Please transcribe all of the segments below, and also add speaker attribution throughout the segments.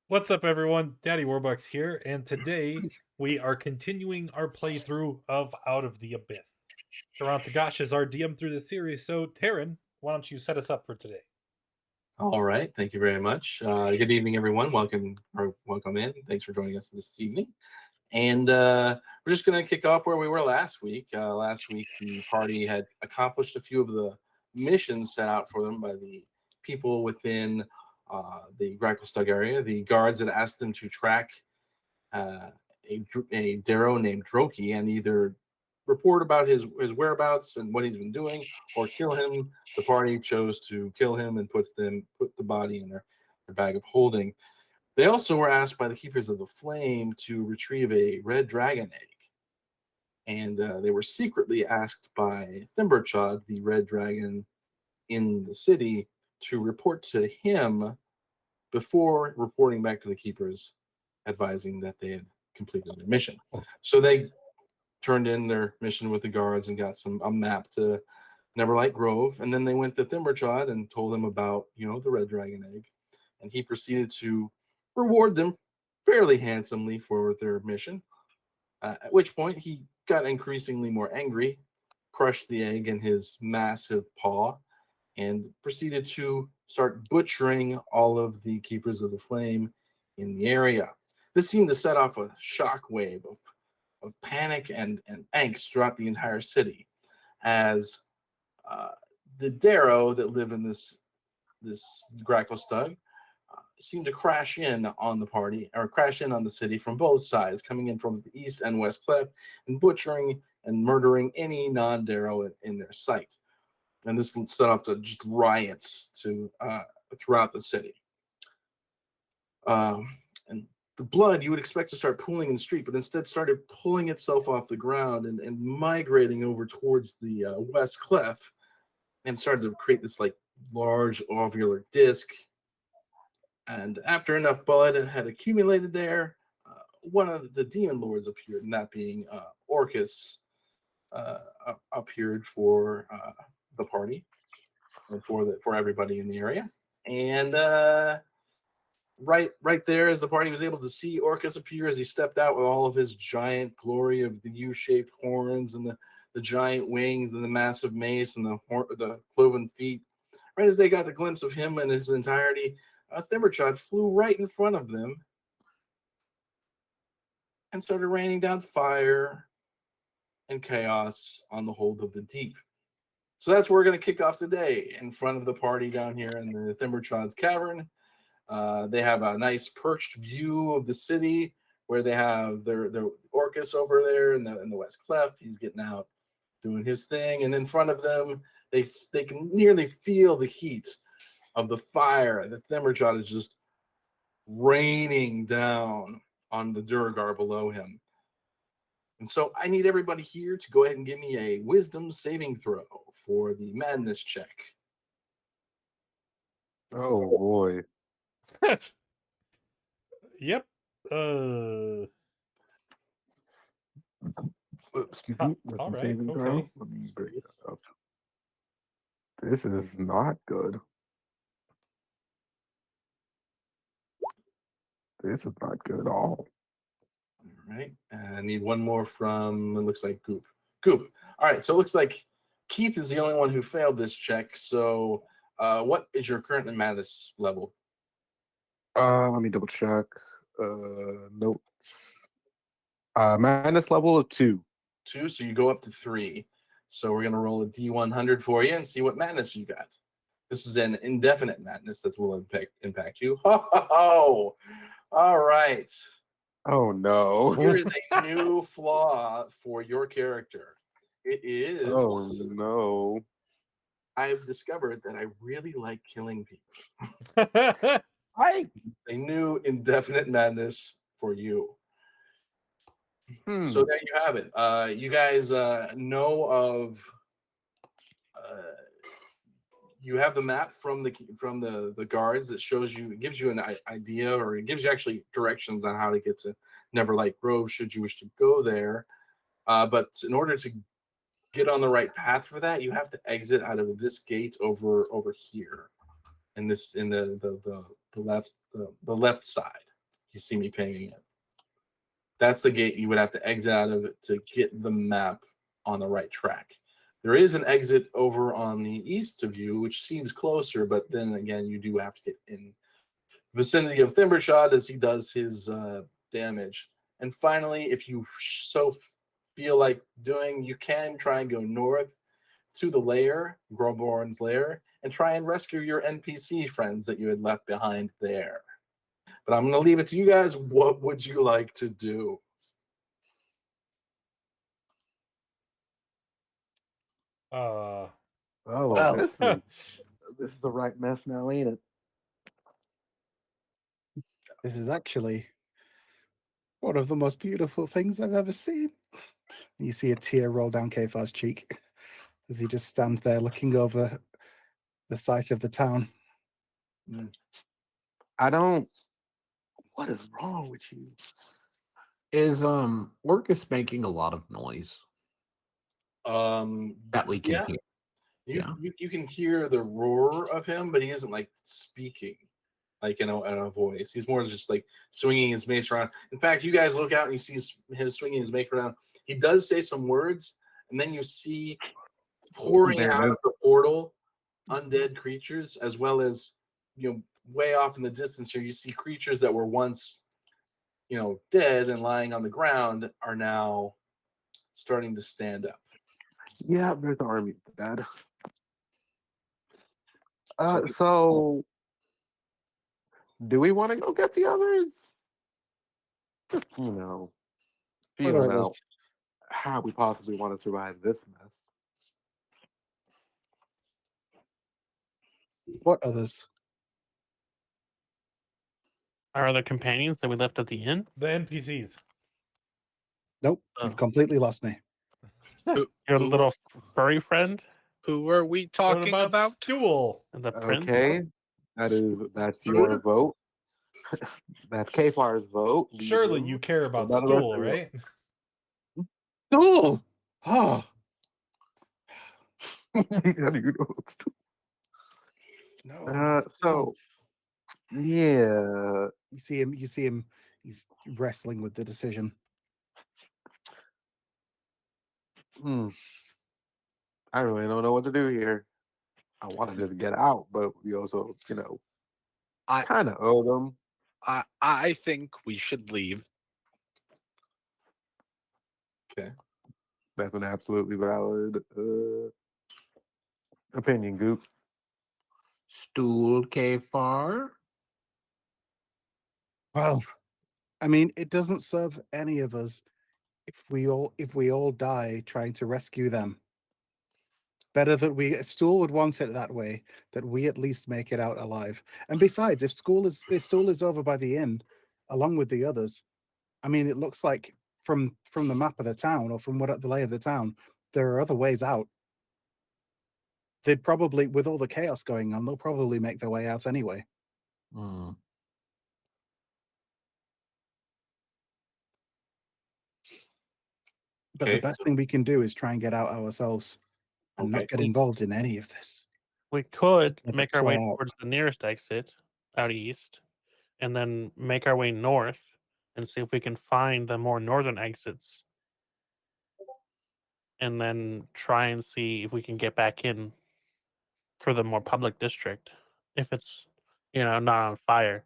Speaker 1: What's up, everyone? Daddy Warbucks here, and today we are continuing our playthrough of Out of the Abyss. Tarant Tagash is our DM through the series, so Taryn, why don't you set us up for today?
Speaker 2: All right, thank you very much. Good evening, everyone. Welcome in. Thanks for joining us this evening. And we're just going to kick off where we were last week. Last week, the party had accomplished a few of the missions set out for them by the people within the Gracklestug area. The guards had asked them to track uh, a Darrow named Droki and either report about his whereabouts and what he's been doing or kill him. The party chose to kill him and put the body in their bag of holding. They also were asked by the Keepers of the Flame to retrieve a red dragon egg. And they were secretly asked by Thimberchod, the red dragon in the city, to report to him before reporting back to the Keepers, advising that they had completed their mission. So they turned in their mission with the guards and got a map to Neverlight Grove. And then they went to Thimberchod and told him about, the red dragon egg. And he proceeded to reward them fairly handsomely for their mission, at which point he got increasingly more angry, crushed the egg in his massive paw, and proceeded to start butchering all of the Keepers of the Flame in the area. This seemed to set off a shockwave of panic and angst throughout the entire city, as the Darrow that live in this Gracklestug seemed to crash in on the party, or crash in on the city from both sides, coming in from the east and west cliff, and butchering and murdering any non-Darrow in their sight. And this set off to just riots throughout the city. And the blood you would expect to start pooling in the street, but instead started pulling itself off the ground and migrating over towards the west cliff, and started to create this large ovular disc. And after enough blood had accumulated there, one of the demon lords appeared, and that being ORCUS, appeared for the party and for everybody in the area. And right there, as the party was able to see ORCUS appear as he stepped out with all of his giant glory of the U-shaped horns and the giant wings and the massive mace and the cloven feet. Right as they got the glimpse of him in his entirety, Thimberchod flew right in front of them and started raining down fire and chaos on the hold of the deep. So that's where we're going to kick off today, in front of the party down here in the Thimberchod's cavern. They have a nice perched view of the city, where they have their ORCUS over there in the west cleft. He's getting out, doing his thing, and in front of them, they can nearly feel the heat of the fire that Thimberchod is just raining down on the Durgar below him. And so I need everybody here to go ahead and give me a wisdom saving throw for the madness check.
Speaker 3: Oh boy.
Speaker 1: Yep.
Speaker 3: Excuse me.
Speaker 1: All
Speaker 3: Wisdom
Speaker 1: right.
Speaker 3: saving throw.
Speaker 1: Okay.
Speaker 3: Let me break that up. This is not good. This is not good at all.
Speaker 2: All right. I need one more from, it looks like Goop. Goop. All right. So it looks like Keith is the only one who failed this check. So what is your current madness level?
Speaker 3: Let me double check. Notes. Madness level of 2.
Speaker 2: 2. So you go up to 3. So we're going to roll a D100 for you and see what madness you got. This is an indefinite madness that will impact you. Ho! All right.
Speaker 3: Oh no.
Speaker 2: Here is a new flaw for your character. It is.
Speaker 3: Oh no.
Speaker 2: I've discovered that I really like killing people.
Speaker 3: I.
Speaker 2: A new indefinite madness for you. So there you have it. You guys know of. You have the map from the guards that shows you, it gives you an idea, or it gives you actually directions on how to get to Neverlight Grove should you wish to go there. But in order to get on the right path for that, you have to exit out of this gate over here, in the left side. You see me pinging it. That's the gate you would have to exit out of it to get the map on the right track. There is an exit over on the east of you, which seems closer, but then again, you do have to get in vicinity of Thimbershot as he does his damage. And finally, if you feel like doing, you can try and go north to the lair, Groborn's lair, and try and rescue your NPC friends that you had left behind there. But I'm going to leave it to you guys. What would you like to do?
Speaker 3: Oh,
Speaker 4: Well-
Speaker 3: this is the right mess now, ain't it?
Speaker 4: This is actually one of the most beautiful things I've ever seen. You see a tear roll down Kefar's cheek as he just stands there looking over the site of the town.
Speaker 3: I don't. What is wrong with you?
Speaker 5: Is ORCUS making a lot of noise that we can hear?
Speaker 2: You can hear the roar of him, but he isn't like speaking like in a voice. He's more just like swinging his mace around. In fact, you guys look out and you see him swinging his mace around. He does say some words, and then you see pouring out of the portal undead creatures, as well as way off in the distance here. You see creatures that were once dead and lying on the ground are now starting to stand up.
Speaker 3: Yeah, there's the army of the dead.
Speaker 2: So-
Speaker 3: So, do we want to go get the others? Just,
Speaker 4: What
Speaker 3: feeling
Speaker 4: are
Speaker 3: out
Speaker 4: those?
Speaker 3: how we possibly want to survive this mess.
Speaker 4: What others?
Speaker 6: Our other companions that we left at the inn?
Speaker 1: The NPCs.
Speaker 4: Nope,
Speaker 6: Oh.
Speaker 4: you've completely lost me.
Speaker 6: Your little furry friend?
Speaker 7: Who are we
Speaker 1: What
Speaker 7: talking
Speaker 1: about
Speaker 7: about?
Speaker 1: Stool?
Speaker 6: And the prince?
Speaker 3: Okay, that's your vote. That's Kefar's vote.
Speaker 1: Surely you care about
Speaker 3: What about the rest
Speaker 1: Stool,
Speaker 3: of you?
Speaker 1: right?
Speaker 4: Stool! Oh,
Speaker 3: How do you know it's two?
Speaker 4: no. not
Speaker 3: So, yeah,
Speaker 4: You see him, he's wrestling with the decision.
Speaker 3: I really don't know what to do here. I want to just get out, but we also,
Speaker 7: I-
Speaker 3: kind of owe them.
Speaker 7: I think we should leave.
Speaker 2: Okay.
Speaker 3: That's an absolutely valid opinion, Goop.
Speaker 5: Stool Kfar?
Speaker 4: Well, I mean, it doesn't serve any of us if we all die trying to rescue them. Better that Stool would want it that way, that we at least make it out alive. And besides, if Stool is over by the inn, along with the others, I mean, it looks like from the map of the town or from the lay of the town, there are other ways out. They'd probably, with all the chaos going on, they'll probably make their way out anyway.
Speaker 5: Hmm.
Speaker 4: But
Speaker 2: Okay,
Speaker 4: the best thing we can do is try and get out ourselves and
Speaker 2: Okay.
Speaker 4: not get involved in any of this.
Speaker 6: We could
Speaker 4: Let it
Speaker 6: make our way
Speaker 4: play out.
Speaker 6: towards the nearest exit out east and then make our way north and see if we can find the more northern exits. And then try and see if we can get back in for the more public district. If it's, not on fire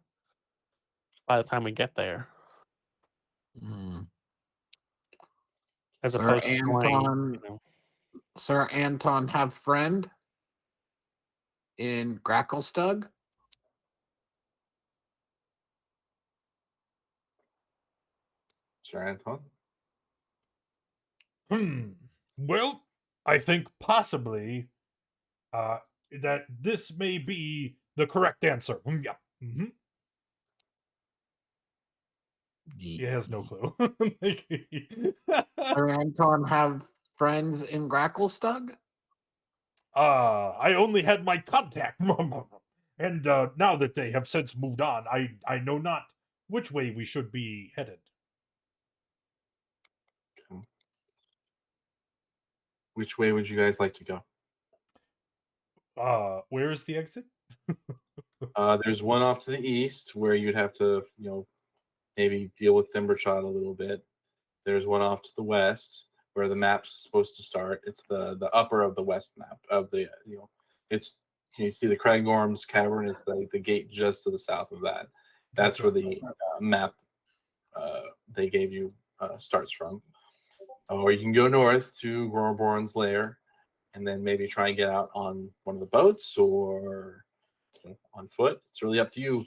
Speaker 6: by the time we get there.
Speaker 5: Hmm.
Speaker 6: As
Speaker 5: Sir
Speaker 6: opposed to going,
Speaker 5: Anton, Sir Anton have friend in Gracklestug?
Speaker 2: Sir Anton.
Speaker 1: Well, I think possibly that this may be the correct answer. Yeah. Mhm. He has no clue.
Speaker 5: Sir Anton have friends in Gracklestug?
Speaker 1: I only had my contact. And now that they have since moved on, I know not which way we should be headed.
Speaker 2: Which way would you guys like to go?
Speaker 1: Where is the exit?
Speaker 2: There's one off to the east where you'd have to, maybe deal with Thimbershot a little bit. There's one off to the west where the map's supposed to start. It's the upper of the west map of the it's you see the Cragorm's Cavern is the gate just to the south of that. That's where the map they gave you starts from. Or you can go north to Gorborn's lair, and then maybe try and get out on one of the boats or on foot. It's really up to you.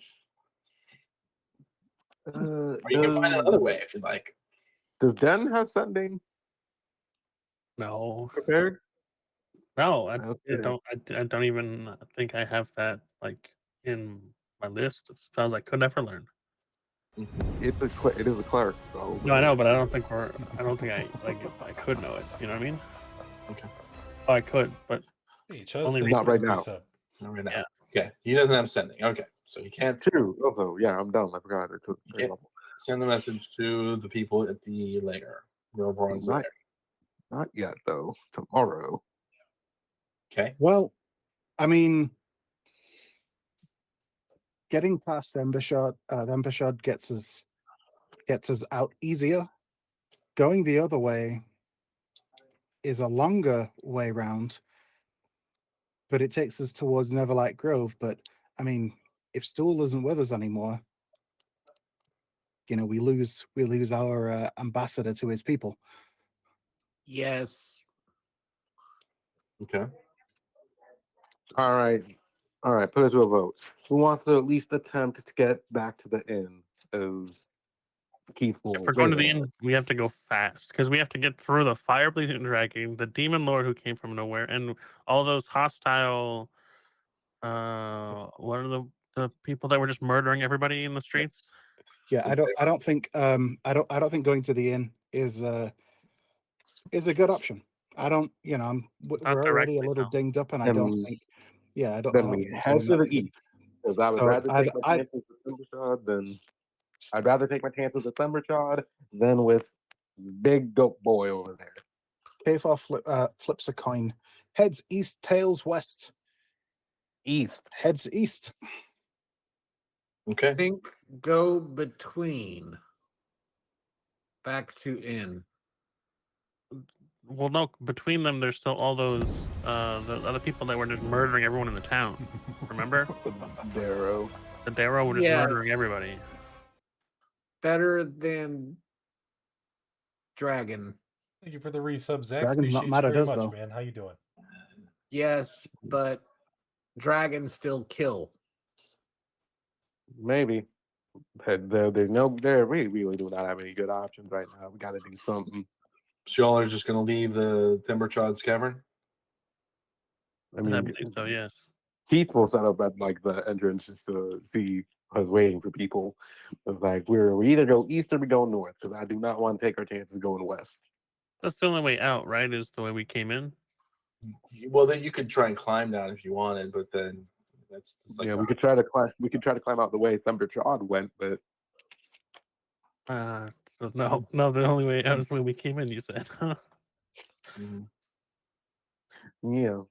Speaker 2: Or you can find another way if you'd like.
Speaker 3: Does Den have sending
Speaker 6: No,
Speaker 3: prepared?
Speaker 6: no, I
Speaker 3: Okay.
Speaker 6: don't. I don't even think I have that like in my list of spells I could never learn.
Speaker 3: It is a cleric spell.
Speaker 6: No, I know, but I don't think I could know it. You know what I mean?
Speaker 2: Okay.
Speaker 6: Oh, I could, but
Speaker 1: Hey, Chuz,
Speaker 6: Only
Speaker 1: thank you
Speaker 3: not
Speaker 1: for
Speaker 3: right
Speaker 1: the
Speaker 3: now.
Speaker 1: resub.
Speaker 2: Not right now.
Speaker 6: Yeah.
Speaker 2: Okay. He doesn't have sending. Okay. So he can't
Speaker 3: True. Also, yeah, I'm done. I forgot. It's a third
Speaker 2: Yeah.
Speaker 3: level.
Speaker 2: send the message to the people at the lair. Gorborn's lair.
Speaker 3: Not yet, though. Tomorrow.
Speaker 2: Okay.
Speaker 4: Well, I mean, getting past Embershot gets us out easier. Going the other way is a longer way round, but it takes us towards Neverlight Grove. But I mean, if Stool isn't with us anymore, we lose our ambassador to his people.
Speaker 5: Yes.
Speaker 2: Okay.
Speaker 3: All right. All right. Put it to a vote. Who wants to at least attempt to get back to the inn? As Keith will
Speaker 6: if we're going to the
Speaker 3: wait.
Speaker 6: inn, we have to go fast because we have to get through the fire breathing dragon, the demon lord who came from nowhere, and all those hostile. What are the people that were just murdering everybody in the streets?
Speaker 4: Yeah, I don't think going to the inn is a good option. I don't, we're
Speaker 6: Not
Speaker 4: already a
Speaker 6: directly,
Speaker 4: little
Speaker 6: no.
Speaker 4: dinged up, and I
Speaker 3: Then
Speaker 4: don't
Speaker 3: we-
Speaker 4: think, I don't.
Speaker 3: Then we head to the east. Because I would
Speaker 4: So
Speaker 3: rather
Speaker 4: I-
Speaker 3: take my
Speaker 4: I-
Speaker 3: chances with Thimbershod than I'd rather take my chances with Thimbershod than with big dope boy over there.
Speaker 4: Kfar flips a coin. Heads east, tails west.
Speaker 3: East.
Speaker 4: Heads east.
Speaker 2: Okay.
Speaker 5: Think go between. Back to inn.
Speaker 6: Well, no, between them, there's still all those the other people that were just murdering everyone in the town. Remember?
Speaker 3: Darrow.
Speaker 6: The Darrow were just
Speaker 5: Yes.
Speaker 6: murdering everybody.
Speaker 5: Better than Dragon.
Speaker 1: Thank you for the resub, Zach.
Speaker 4: Dragon's not
Speaker 1: Appreciate
Speaker 4: mad
Speaker 1: you
Speaker 4: at
Speaker 1: very
Speaker 4: us,
Speaker 1: much,
Speaker 4: though.
Speaker 1: man. How you doing?
Speaker 5: Yes, but Dragon still kill.
Speaker 3: Maybe. We really do not have any good options right now. We got to do something.
Speaker 2: So y'all are just going to leave the Thimberchod's Cavern?
Speaker 3: I
Speaker 6: I
Speaker 3: mean,
Speaker 6: believe so. Yes.
Speaker 3: Keith will set up at like the entrance just to see us waiting for people. It's like we either go east or we go north because I do not want to take our chances going west.
Speaker 6: That's the only way out, right? Is the way we came in.
Speaker 2: Well, then you could try and climb down if you wanted, but then that's just like
Speaker 3: Yeah, we could try to climb. We could try to climb out the way Thimbershod went, but
Speaker 6: So no, the only way out is the way we came in. You said.
Speaker 2: Mhm.
Speaker 3: yeah.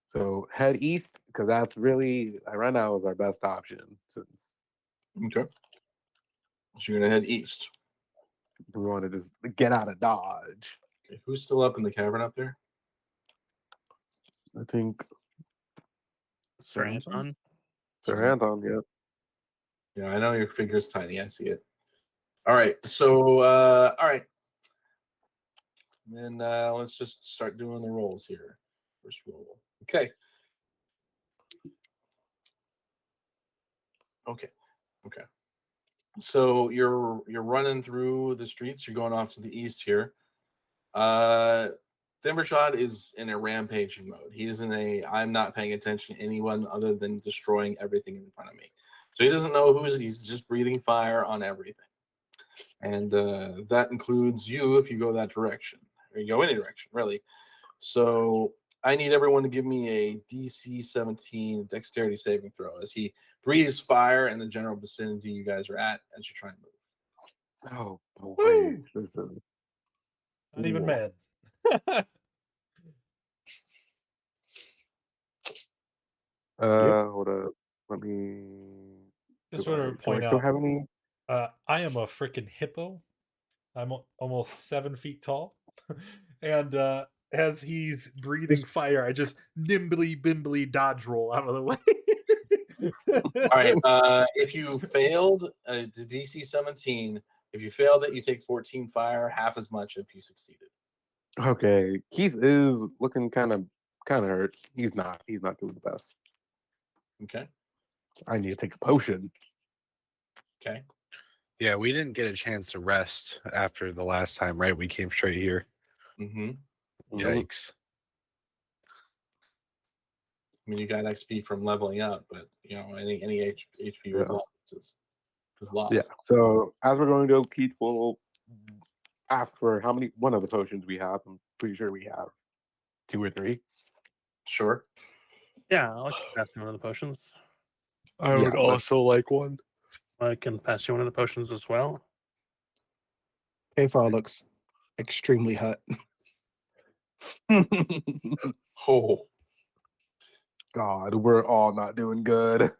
Speaker 3: So head east because that's really right now is our best option since
Speaker 2: Okay. So you're going to head east.
Speaker 3: we want to just get out of Dodge.
Speaker 2: Okay. Who's still up in the cavern up there?
Speaker 3: I think
Speaker 6: Sir Anton.
Speaker 3: Sir Anton. Yeah.
Speaker 2: Yeah, I know your figure's tiny. I see it. All right. So, all right. Then let's just start doing the rolls here. First roll. Okay. Okay. So you're running through the streets. You're going off to the east here. Thimbershot is in a rampaging mode. He's in a I'm not paying attention to anyone other than destroying everything in front of me. So he doesn't know he's just breathing fire on everything. And that includes you if you go that direction. Or you go any direction, really. So I need everyone to give me a DC 17 dexterity saving throw as he breathes fire in the general vicinity you guys are at as you're trying to move.
Speaker 3: Oh boy.
Speaker 1: Woo!
Speaker 3: This is
Speaker 1: Not even
Speaker 3: Ooh.
Speaker 1: mad.
Speaker 3: Hold up. Let me
Speaker 1: Just
Speaker 3: Do
Speaker 1: want to
Speaker 3: do I
Speaker 1: point
Speaker 3: still
Speaker 1: out,
Speaker 3: have any?
Speaker 1: I am a freaking hippo. I'm almost 7 feet tall, and as he's breathing fire, I just nimbly bimbly dodge roll out of the way.
Speaker 2: All right. If you failed the DC 17, if you failed it, you take 14 fire, half as much if you succeeded.
Speaker 3: Okay, Keith is looking kind of hurt. He's not doing the best.
Speaker 2: Okay.
Speaker 3: I need to take a potion.
Speaker 2: Okay.
Speaker 7: Yeah, we didn't get a chance to rest after the last time, right? We came straight here.
Speaker 2: Mm-hmm.
Speaker 7: Yikes.
Speaker 2: I mean, you got XP from leveling up, but any HP you
Speaker 3: Yeah.
Speaker 2: lost is lost.
Speaker 3: Yeah. So as we're going to go, Keith will ask for one of the potions we have. I'm pretty sure we have 2 or 3.
Speaker 2: Sure.
Speaker 6: Yeah, I'll pass you one of the potions.
Speaker 7: I
Speaker 3: Yeah,
Speaker 7: would
Speaker 3: but-
Speaker 7: also like one.
Speaker 6: I can pass you one of the potions as well.
Speaker 4: Kfar looks extremely hurt.
Speaker 2: Oh,
Speaker 3: God, we're all not doing good.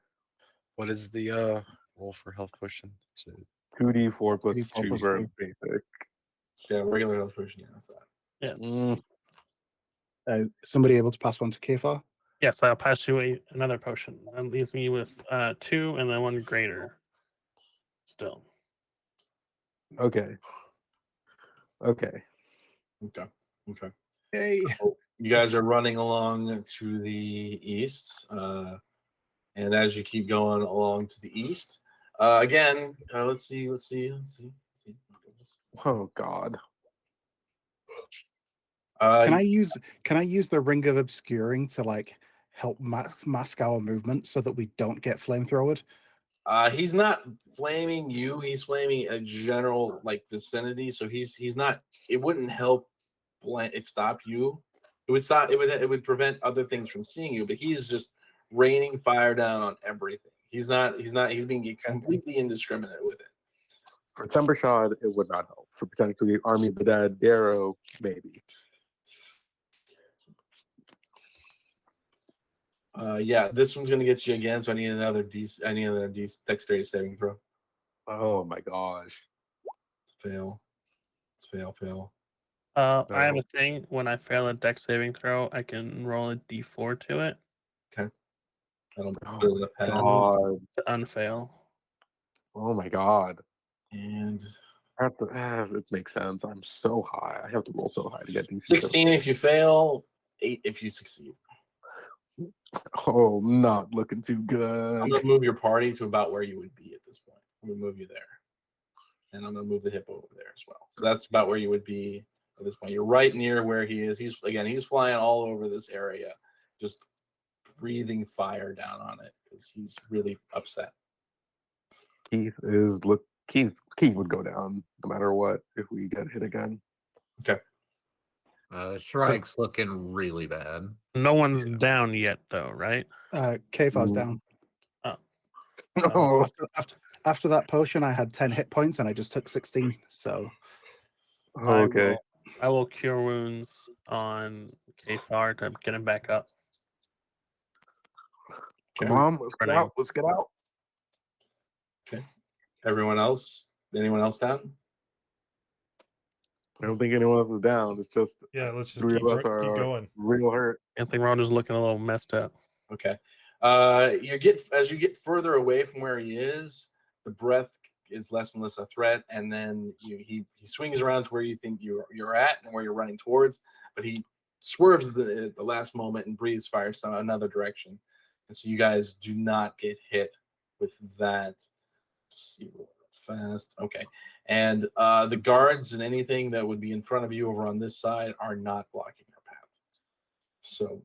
Speaker 7: What is the roll for health potion? So
Speaker 3: 2d4 plus
Speaker 4: 2d4
Speaker 3: 2
Speaker 4: plus
Speaker 3: for
Speaker 4: 2.
Speaker 3: basic.
Speaker 2: yeah, regular health potion. Yeah, that's that.
Speaker 6: Yes.
Speaker 4: Somebody able to pass one to Kfar?
Speaker 6: Yes, I'll pass you another potion. That leaves me with 2 and then 1 greater. Still.
Speaker 3: Okay. Okay.
Speaker 2: Okay. Okay.
Speaker 4: Hey.
Speaker 2: So you guys are running along to the east, and as you keep going along to the east, again, let's see.
Speaker 3: Oh God.
Speaker 4: Can I use the Ring of Obscuring to like help mask our movement so that we don't get flamethrowered?
Speaker 2: He's not flaming you. He's flaming a general vicinity. So he's not. It wouldn't help. Stop you. It would stop. It would prevent other things from seeing you. But he's just raining fire down on everything. He's not. He's being completely indiscriminate with it.
Speaker 3: For Thundershot, it would not help. For potentially Army of the Dead, Darrow, maybe.
Speaker 2: Yeah, this one's gonna get you again. So I need another dexterity saving throw.
Speaker 3: Oh my gosh.
Speaker 2: It's fail. It's fail.
Speaker 6: I have
Speaker 3: No.
Speaker 6: a thing. When I fail a dex saving throw, I can roll a d4 to it
Speaker 2: That'll
Speaker 3: Oh
Speaker 2: put it in a pass.
Speaker 3: God.
Speaker 6: to unfail.
Speaker 3: Oh my God.
Speaker 2: And
Speaker 3: It makes sense. I'm so high. I have to roll so high to get DC
Speaker 2: 16 if you fail, 8 if you succeed.
Speaker 3: Oh, not looking too
Speaker 2: I'm
Speaker 3: good.
Speaker 2: gonna move your party to about where you would be at this point. I'm gonna move you there, and I'm gonna move the hippo over there as well. So that's about where you would be at this point. You're right near where he is. He's flying all over this area, just breathing fire down on it because he's really upset.
Speaker 3: Keith would go down no matter what if we get hit again.
Speaker 5: Shrike's looking really bad.
Speaker 6: No one's down yet, though, right?
Speaker 4: Kfar's
Speaker 3: Mm.
Speaker 4: down.
Speaker 3: Oh,
Speaker 4: After that potion, I had 10 hit points and I just took 16. So
Speaker 3: okay.
Speaker 6: I will cure wounds on Kfar to get him back up.
Speaker 3: Come on, let's get out. Let's get out.
Speaker 2: Anyone else down?
Speaker 3: I don't think anyone else is down. It's just
Speaker 1: Yeah, let's just
Speaker 3: 3
Speaker 1: keep,
Speaker 3: of us
Speaker 1: keep
Speaker 3: are
Speaker 1: going.
Speaker 3: real hurt.
Speaker 6: Anthony Rogers looking a little messed up.
Speaker 2: Okay. As you get further away from where he is, the breath is less and less a threat, and then he swings around to where you think you're at and where you're running towards, but he swerves the last moment and breathes fire another direction, and so you guys do not get hit with that. Just see real fast. Okay, and the guards and anything that would be in front of you over on this side are not blocking your path. So.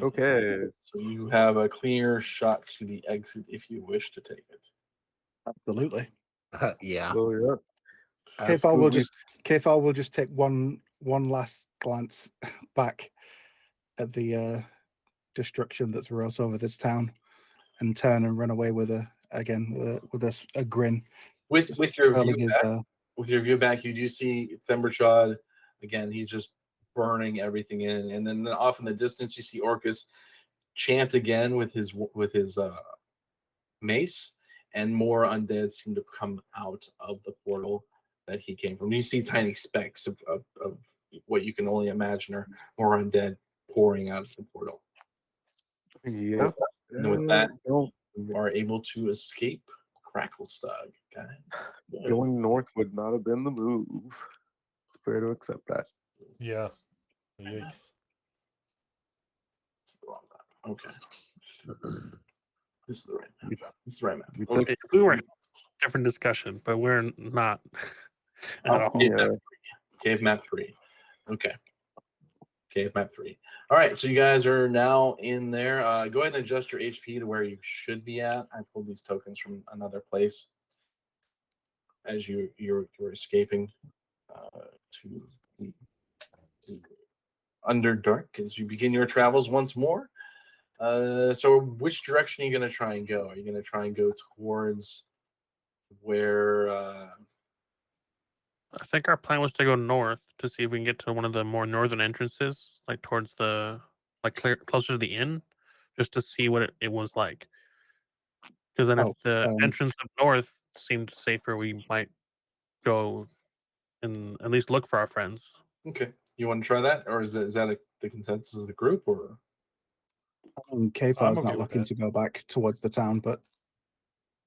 Speaker 3: Okay.
Speaker 2: So you have a clear shot to the exit if you wish to take it.
Speaker 4: absolutely.
Speaker 5: Yeah.
Speaker 3: So, yeah.
Speaker 4: Kfar will just take one last glance back at the destruction that's wrought over this town and turn and run away with a grin.
Speaker 2: With
Speaker 4: Just
Speaker 2: your
Speaker 4: curling
Speaker 2: view
Speaker 4: his,
Speaker 2: back, you do see Thembershad again. He's just burning everything in, and then off in the distance you see ORCUS chant again with his mace, and more undead seem to come out of the portal that he came from. You see tiny specks of what you can only imagine are more undead pouring out of the portal.
Speaker 3: Yeah.
Speaker 2: And with that,
Speaker 3: Don't-
Speaker 2: you are able to escape Cracklestug, guys. Good.
Speaker 3: going north would not have been the move. It's fair to accept that.
Speaker 1: Yeah. Yikes.
Speaker 2: This is the wrong map. Okay. This is the right map.
Speaker 3: You-
Speaker 2: This is the right map.
Speaker 3: you
Speaker 2: Okay.
Speaker 3: took-
Speaker 6: We were different discussion, but we're not at all.
Speaker 2: Cave
Speaker 3: Yeah.
Speaker 2: map 3. Cave map 3. Okay. Cave map 3. All right. So you guys are now in there. Go ahead and adjust your HP to where you should be at. I pulled these tokens from another place as you're escaping to the Underdark as you begin your travels once more. So which direction are you going to try and go? Are you going to try and go towards where
Speaker 6: I think our plan was to go north to see if we can get to one of the more northern entrances, like towards the closer to the inn, just to see what it was like. Because then, if the entrance up north seemed safer, we might go and at least look for our friends.
Speaker 2: Okay, you want to try that, or is that the consensus of the group, or
Speaker 4: Kfar's
Speaker 1: okay
Speaker 4: not
Speaker 1: with
Speaker 4: looking
Speaker 1: that.
Speaker 4: to go back towards the town, but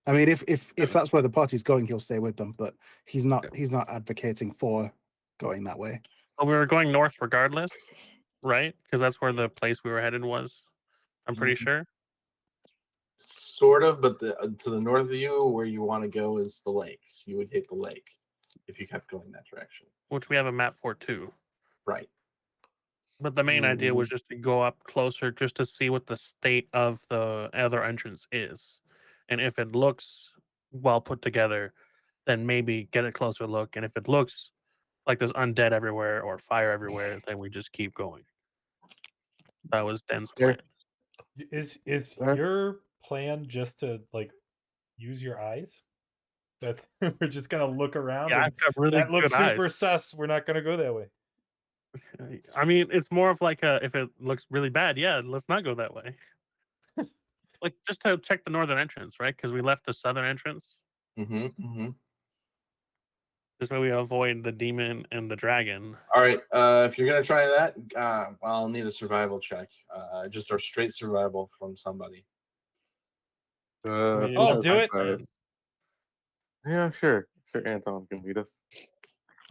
Speaker 4: I mean, if that's where the party's going, he'll stay with them. But he's not advocating for going that way.
Speaker 6: Well, we were going north regardless, right? Because that's where the place we were headed was. I'm pretty sure.
Speaker 2: sort of? But to the north of you, where you want to go, is the lakes. You would hit the lake if you kept going that direction.
Speaker 6: Which we have a map for too.
Speaker 2: Right.
Speaker 6: But the main idea was just to go up closer, just to see what the state of the other entrance is, and if it looks well put together, then maybe get a closer look. And if it looks like there's undead everywhere or fire everywhere, then we just keep going. That was Den's plan.
Speaker 1: Is
Speaker 3: That's-
Speaker 1: your plan just to like use your eyes? That we're just gonna look around.
Speaker 6: Yeah,
Speaker 1: and
Speaker 6: I've got really
Speaker 1: that looks
Speaker 6: good
Speaker 1: super
Speaker 6: eyes.
Speaker 1: sus. We're not gonna go that way.
Speaker 6: I mean, it's more of like if it looks really bad, yeah, let's not go that way. Like just to check the northern entrance, right? Because we left the southern entrance.
Speaker 2: Mm-hmm.
Speaker 6: This way we avoid the demon and the dragon.
Speaker 2: All right. If you're gonna try that, I'll need a survival check. Just our straight survival from somebody.
Speaker 6: mean,
Speaker 1: I'll do it.
Speaker 3: Yeah, sure. Sure, Anton can lead us.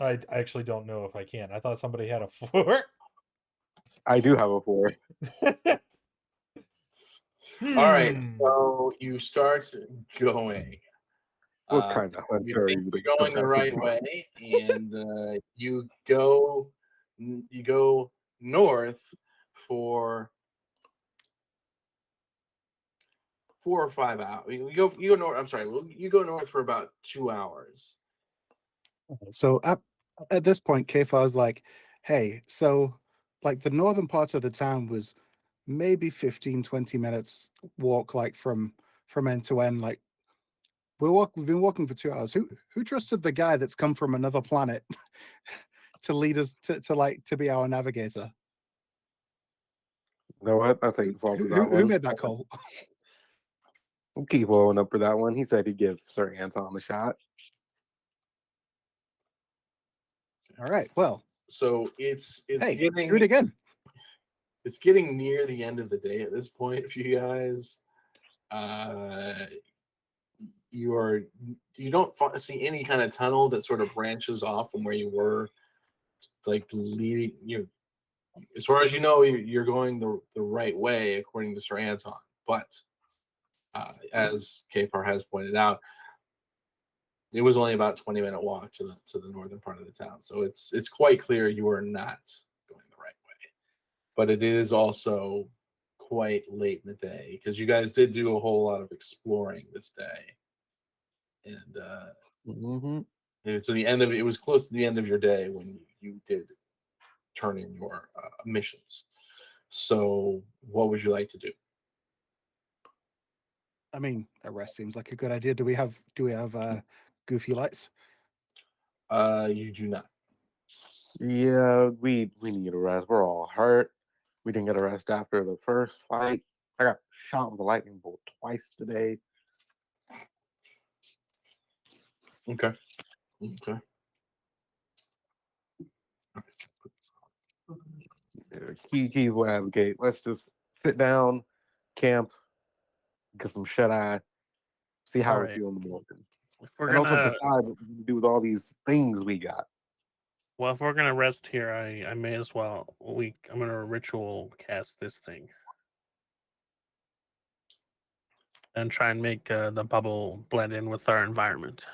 Speaker 1: I actually don't know if I can. I thought somebody had a 4.
Speaker 3: I do have a 4.
Speaker 2: All right.
Speaker 1: Hmm.
Speaker 2: So you start going.
Speaker 3: What kind of
Speaker 2: You
Speaker 3: hunter are
Speaker 2: think
Speaker 3: you?
Speaker 2: you're going the right way, and you go north for 4 or 5 hours. You go north. I'm sorry. You go north for about 2 hours.
Speaker 4: So at this point, Kfar's like, "Hey, so like the northern part of the town was maybe 15, 20 minutes walk, like from end to end. Like we've been walking for 2 hours. Who trusted the guy that's come from another planet to lead us to be our navigator?
Speaker 3: You know what? I'll take the fall for that
Speaker 4: Who
Speaker 3: one.
Speaker 4: made that call?
Speaker 3: We'll keep blowing up for that one. He said he'd give Sir Anton a shot.
Speaker 4: All right. Well,
Speaker 2: So it's
Speaker 4: hey,
Speaker 2: getting
Speaker 4: do it again.
Speaker 2: It's getting near the end of the day at this point for you guys. You don't see any kind of tunnel that sort of branches off from where you were, like leading you. As far as you know, you're going the right way according to Sir Anton. But as Kfar has pointed out, it was only about 20-minute walk to the northern part of the town. So it's quite clear you are not going the right way. But it is also quite late in the day because you guys did do a whole lot of exploring this day, and so it was close to the end of your day when you did turn in your missions. So what would you like to do?
Speaker 4: I mean, a rest seems like a good idea. Do we have goofy lights?
Speaker 2: You do not.
Speaker 3: Yeah, we need a rest. We're all hurt. We didn't get a rest after the first fight. I got shot with a lightning bolt twice today.
Speaker 2: Okay. Okay.
Speaker 3: Keys will advocate. Let's just sit down, camp, get some shut eye, see how we
Speaker 6: Alright.
Speaker 3: feel in the morning,
Speaker 6: If we're
Speaker 3: and also
Speaker 6: gonna
Speaker 3: decide what we can do with all these things we got.
Speaker 6: Well, if we're gonna rest here, I may as well. I'm gonna ritual cast this thing and try and make the bubble blend in with our environment.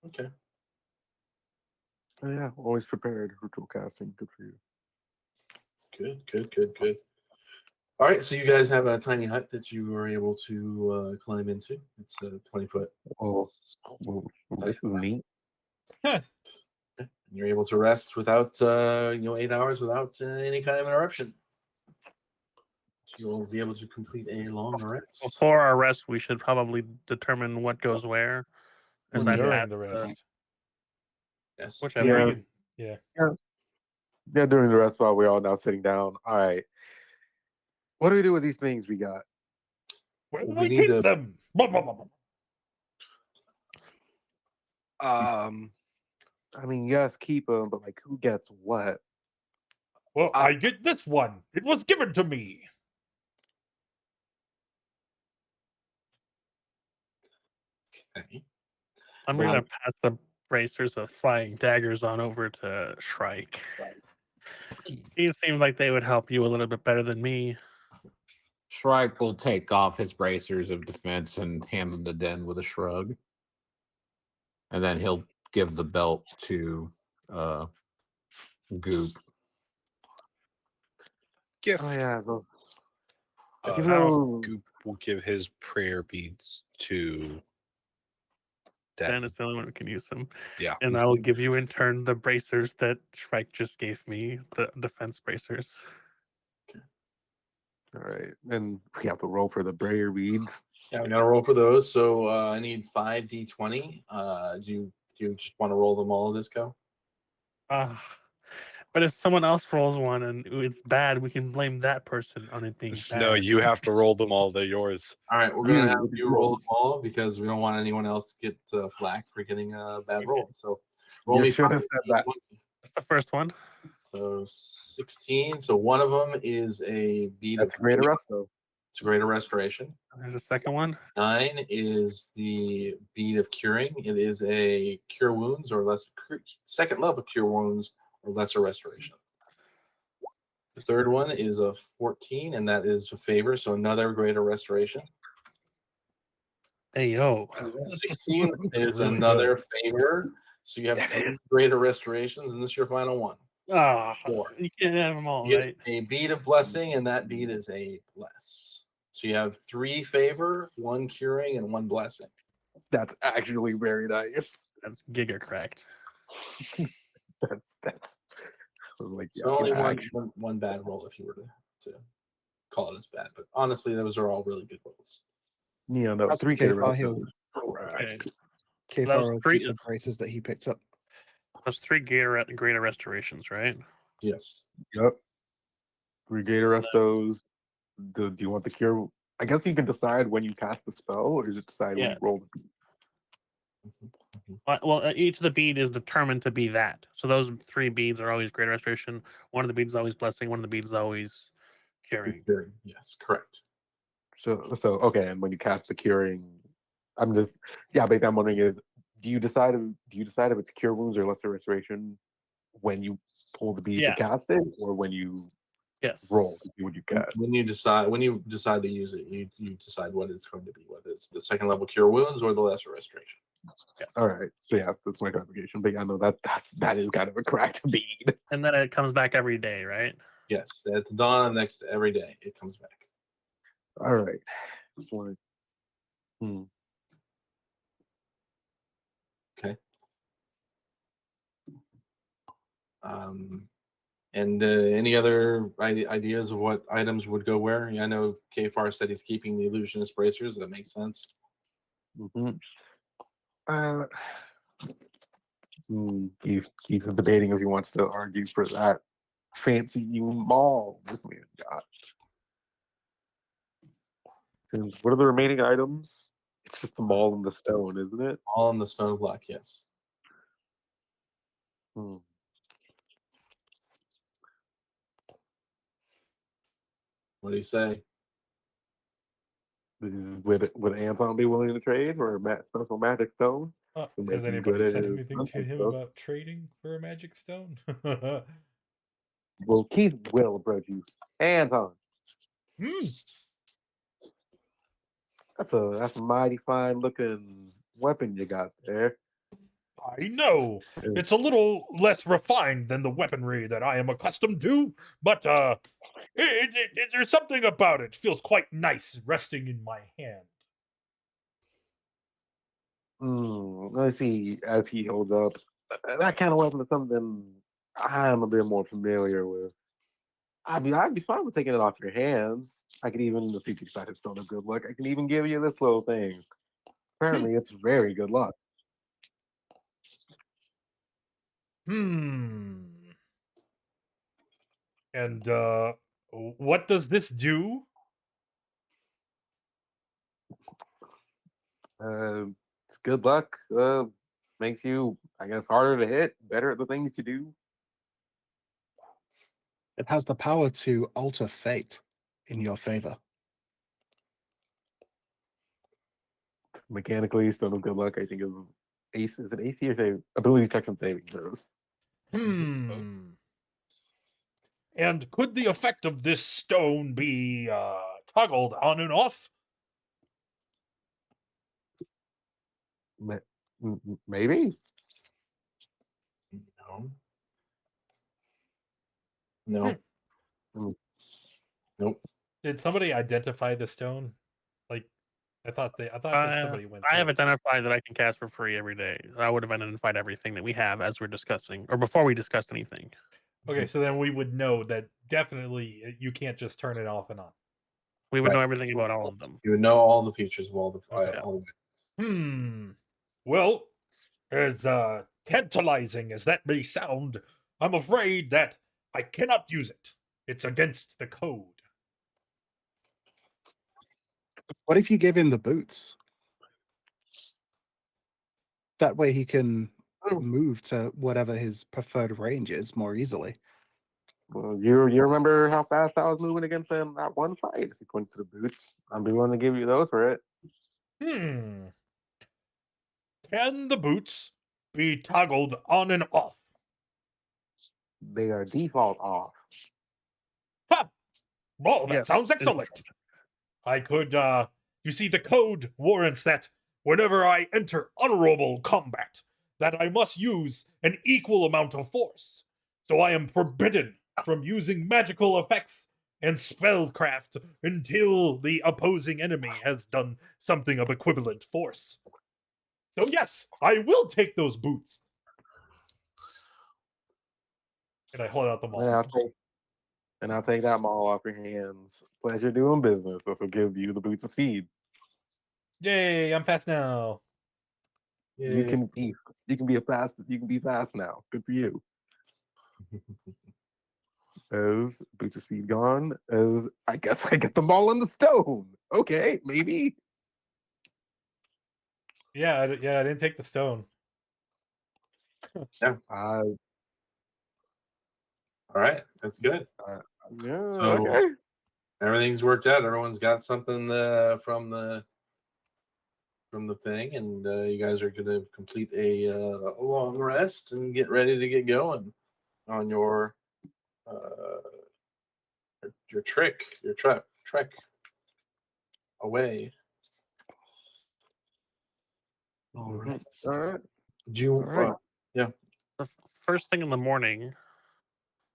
Speaker 2: Okay.
Speaker 3: Oh, yeah, always prepared. Ritual casting, good for you.
Speaker 2: Good. All right, so you guys have a tiny hut that you were able to climb into. It's a 20-foot.
Speaker 3: Well, this is neat.
Speaker 2: You're able to rest without 8 hours without any kind of interruption. So you'll be able to complete a long rest.
Speaker 6: Before our rest, we should probably determine what goes where. Is that
Speaker 1: During
Speaker 6: past
Speaker 1: the rest.
Speaker 2: Yes.
Speaker 6: whichever?
Speaker 3: Yeah.
Speaker 1: We can- yeah.
Speaker 3: Yeah, during the rest while we're all now sitting down. All right. What do we do with these things we got?
Speaker 1: Where do
Speaker 2: We
Speaker 1: I
Speaker 2: need
Speaker 1: keep
Speaker 2: to-
Speaker 1: them? Blah, blah, blah, blah.
Speaker 3: I mean, yes, keep them, but like, who gets what?
Speaker 1: Well, I get this one. It was given to me.
Speaker 2: Okay.
Speaker 6: I'm
Speaker 3: Well,
Speaker 6: gonna pass the bracers of flying daggers on over to Shrike. These seem like they would help you a little bit better than me.
Speaker 5: Shrike will take off his bracers of defense and hand them to Den with a shrug. And then he'll give the belt to Goop.
Speaker 7: Gift.
Speaker 3: Oh yeah, well,
Speaker 2: Uh,
Speaker 3: even
Speaker 6: now-
Speaker 3: though
Speaker 7: Goop will give his prayer beads to
Speaker 6: Dan
Speaker 7: Den.
Speaker 6: is the only one who can use them.
Speaker 7: Yeah.
Speaker 6: And I will give you in turn the bracers that Shrike just gave me, the defense bracers.
Speaker 3: all right, and we have to roll for the prayer beads.
Speaker 2: Yeah, we gotta roll for those. So I need 5d20. Do you just want to roll them all this go?
Speaker 6: But if someone else rolls one and it's bad, we can blame that person on it being bad.
Speaker 7: No, you have to roll them all. They're yours.
Speaker 2: All right, we're gonna
Speaker 3: Yeah,
Speaker 2: have
Speaker 3: with the
Speaker 2: you roll them
Speaker 3: rolls.
Speaker 2: all because we don't want anyone else to get flack for getting a bad roll. So roll
Speaker 3: You
Speaker 2: me
Speaker 3: should have said that.
Speaker 2: 5d20.
Speaker 6: That's the first one.
Speaker 2: So 16. So one of them is a bead
Speaker 3: That's
Speaker 2: of
Speaker 3: greater resto.
Speaker 2: It's a greater restoration.
Speaker 6: There's a second one.
Speaker 2: 9 is the bead of curing. It is a cure wounds or less second level cure wounds or lesser restoration. The third one is a 14, and that is a favor, so another greater restoration.
Speaker 6: Hey yo.
Speaker 2: 16 is
Speaker 1: Really
Speaker 2: another favor, so you have 3 greater restorations, and this is your final one.
Speaker 6: Ah,
Speaker 2: Four.
Speaker 6: you can't have them all,
Speaker 2: You get
Speaker 6: right?
Speaker 2: a bead of blessing, and that bead is a bless. So you have 3 favor, 1 curing, and 1 blessing.
Speaker 3: That's actually very nice.
Speaker 6: That's giga cracked.
Speaker 3: That's like
Speaker 2: So only
Speaker 3: yeah,
Speaker 2: one bad roll if you were to call it as bad. But honestly, those are all really good rolls.
Speaker 3: yeah, no,
Speaker 4: That's
Speaker 3: 3
Speaker 4: okay,
Speaker 3: greater
Speaker 4: Fahil.
Speaker 3: resto.
Speaker 6: Okay.
Speaker 4: Kfar
Speaker 6: That was
Speaker 4: will
Speaker 6: three-
Speaker 4: keep the braces that he picked up.
Speaker 6: There's 3 greater restorations, right?
Speaker 2: Yes.
Speaker 3: Yep. 3 greater restos. Do you want the cure? I guess you can decide when you cast the spell, or is it decide when
Speaker 6: Yeah.
Speaker 3: you roll the bead?
Speaker 6: Well, each of the bead is determined to be that. So those 3 beads are always greater restoration. One of the beads is always blessing. One of the beads is always curing.
Speaker 2: Curing. Yes, correct.
Speaker 3: So okay, and when you cast the curing, I'm just basically I'm wondering is do you decide if it's cure wounds or lesser restoration when you pull the bead
Speaker 6: Yeah.
Speaker 3: to cast it, or when you
Speaker 6: Yes.
Speaker 3: roll to see what you cast?
Speaker 2: When you decide to use it, you decide what it's going to be, whether it's the second level cure wounds or the lesser restoration.
Speaker 6: Yes.
Speaker 3: All right, so yeah, that's my clarification. But yeah, no, that is kind of a cracked bead.
Speaker 6: And then it comes back every day, right?
Speaker 2: Yes, at the dawn of next every day it comes back.
Speaker 3: All right, just wanted.
Speaker 2: Okay. And any other ideas of what items would go where? I know Kfar said he's keeping the illusionist bracers. That makes sense.
Speaker 3: Mm-hmm. Keith is debating if he wants to argue for that fancy new mall this man got. Since what are the remaining items? It's just the maul and the stone, isn't it?
Speaker 2: All in the stone block, yes.
Speaker 3: Hmm.
Speaker 2: What do you say?
Speaker 3: Would Anton be willing to trade for a special magic stone? To make
Speaker 1: Has
Speaker 3: him
Speaker 1: anybody
Speaker 3: good at
Speaker 1: said
Speaker 3: his
Speaker 1: anything to
Speaker 3: hunting
Speaker 1: him
Speaker 3: stuff?
Speaker 1: about trading for a magic stone?
Speaker 3: Well, Keith will approach you. Anton,
Speaker 1: Hmm.
Speaker 3: that's a mighty fine looking weapon you got there.
Speaker 1: I know it's a little less refined than the weaponry that I am accustomed to, but there's something about it. Feels quite nice resting in my hand.
Speaker 3: Let's see. As he holds up, that kind of weapon is something I'm a bit more familiar with. I'd be fine with taking it off your hands. I could even, let's see if you decide it's still a good luck. I can even give you this little thing. Apparently, it's very good luck.
Speaker 1: Hmm. And what does this do?
Speaker 3: It's good luck. Makes you, I guess, harder to hit, better at the things you do.
Speaker 4: It has the power to alter fate in your favor.
Speaker 3: Mechanically, stone of good luck. I think is it AC or save ability checks and saving throws.
Speaker 1: Hmm. And could the effect of this stone be toggled on and off?
Speaker 3: Maybe.
Speaker 2: No. No.
Speaker 3: Hmm.
Speaker 2: Nope.
Speaker 1: Did somebody identify the stone? Like, I thought that somebody went.
Speaker 6: I have
Speaker 1: through it.
Speaker 6: identified that I can cast for free every day. I would have identified everything that we have as we're discussing, or before we discussed anything.
Speaker 1: Okay, so then we would know that definitely you can't just turn it off and on.
Speaker 6: We would know
Speaker 2: Right.
Speaker 6: everything about all of them.
Speaker 2: You would know all the features of all the
Speaker 1: Okay.
Speaker 2: all the
Speaker 1: Well, as tantalizing as that may sound, I'm afraid that I cannot use it. It's against the code.
Speaker 4: What if you give him the boots? That way he can move to whatever his preferred range is more easily.
Speaker 3: Well, you remember how fast I was moving against them that one fight? If it comes to the boots, I'm be willing to give you those for it.
Speaker 1: Can the boots be toggled on and off?
Speaker 3: They are default off.
Speaker 1: Ha! Well, that
Speaker 6: Yes,
Speaker 1: sounds
Speaker 6: it is
Speaker 1: excellent. I could, you see, the code warrants that whenever I enter honorable combat, that I must use an equal amount of force. So I am forbidden from using magical effects and spellcraft until the opposing enemy has done something of equivalent force. So yes, I will take those boots. And I hold out the
Speaker 3: And
Speaker 1: maul.
Speaker 3: I'll take that maul off your hands. Pleasure doing business. This will give you the boots of speed.
Speaker 1: Yay, I'm fast now.
Speaker 3: You can be fast now. Good for you. As boots of speed gone, as I guess I get the maul in the stone. Okay, maybe.
Speaker 1: Yeah, I didn't take the stone.
Speaker 2: all right, that's good.
Speaker 3: Yeah.
Speaker 2: So-
Speaker 3: Okay.
Speaker 2: Everything's worked out. Everyone's got something from the thing, and you guys are going to complete a long rest and get ready to get going on your trek away. All right.
Speaker 3: All right.
Speaker 2: Do you?
Speaker 3: All right.
Speaker 2: Yeah.
Speaker 6: The first thing in the morning,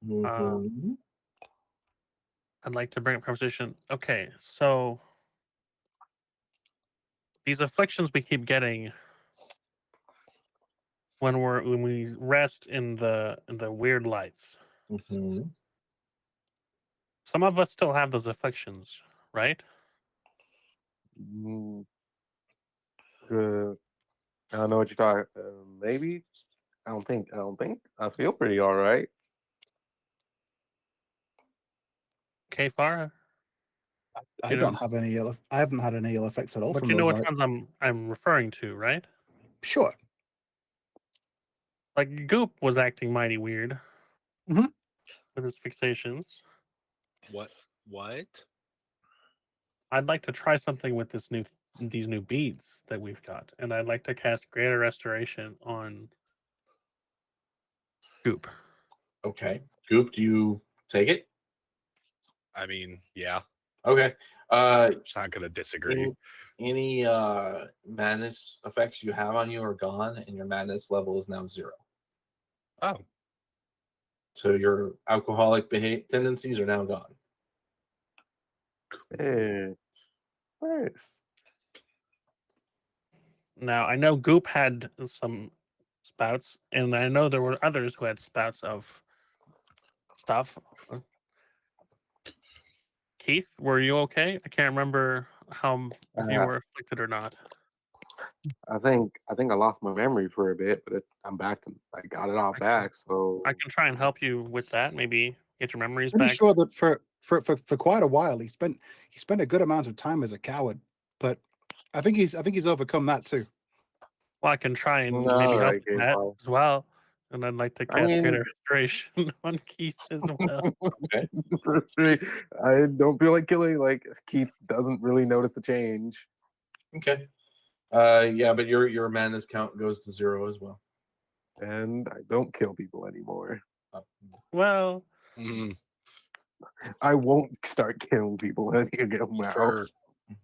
Speaker 2: Mhm.
Speaker 6: I'd like to bring up conversation. Okay, so these afflictions we keep getting when we rest in the weird lights.
Speaker 2: Mhm.
Speaker 6: Some of us still have those afflictions, right?
Speaker 3: Mm, I don't know what you're talking. Maybe. I don't think. I feel pretty all right.
Speaker 6: Okay, Farah.
Speaker 4: I
Speaker 6: You
Speaker 4: don't
Speaker 6: know?
Speaker 4: have any ill. I haven't had any ill effects at all
Speaker 6: But
Speaker 4: from
Speaker 6: you know
Speaker 4: those
Speaker 6: which
Speaker 4: lights.
Speaker 6: ones I'm referring to, right?
Speaker 4: Sure.
Speaker 6: Like Goop was acting mighty weird
Speaker 4: Mhm.
Speaker 6: with his fixations.
Speaker 7: What?
Speaker 6: I'd like to try something with these new beads that we've got, and I'd like to cast Greater Restoration on Goop.
Speaker 2: Okay. Goop, do you take it?
Speaker 7: I mean, yeah,
Speaker 2: Okay.
Speaker 7: it's not gonna disagree.
Speaker 2: Any madness effects you have on you are gone, and your madness level is now 0.
Speaker 7: Oh,
Speaker 2: So your alcoholic tendencies are now gone.
Speaker 3: Hey, nice.
Speaker 6: Now I know Goop had some spouts, and I know there were others who had spouts of stuff. Keith, were you okay? I can't remember if you
Speaker 3: Uh,
Speaker 6: were afflicted or not.
Speaker 3: I think I lost my memory for a bit, but I'm back to. I got it all back. So
Speaker 6: I can try and help you with that. Maybe get your memories
Speaker 4: Pretty
Speaker 6: back.
Speaker 4: sure that for quite a while he spent a good amount of time as a coward, but I think he's overcome that too.
Speaker 6: Well, I can try and
Speaker 3: all
Speaker 6: maybe help
Speaker 3: right,
Speaker 6: with
Speaker 3: game
Speaker 6: that
Speaker 3: file.
Speaker 6: as well. And I'd like to
Speaker 3: I
Speaker 6: cast Greater
Speaker 3: mean,
Speaker 6: Restoration on Keith as well.
Speaker 2: Okay.
Speaker 3: I don't feel like killing. Like Keith doesn't really notice the change,
Speaker 2: Okay. Yeah, but your madness count goes to 0 as well.
Speaker 3: and I don't kill people anymore.
Speaker 6: Well,
Speaker 7: mm,
Speaker 3: I won't start killing people again now.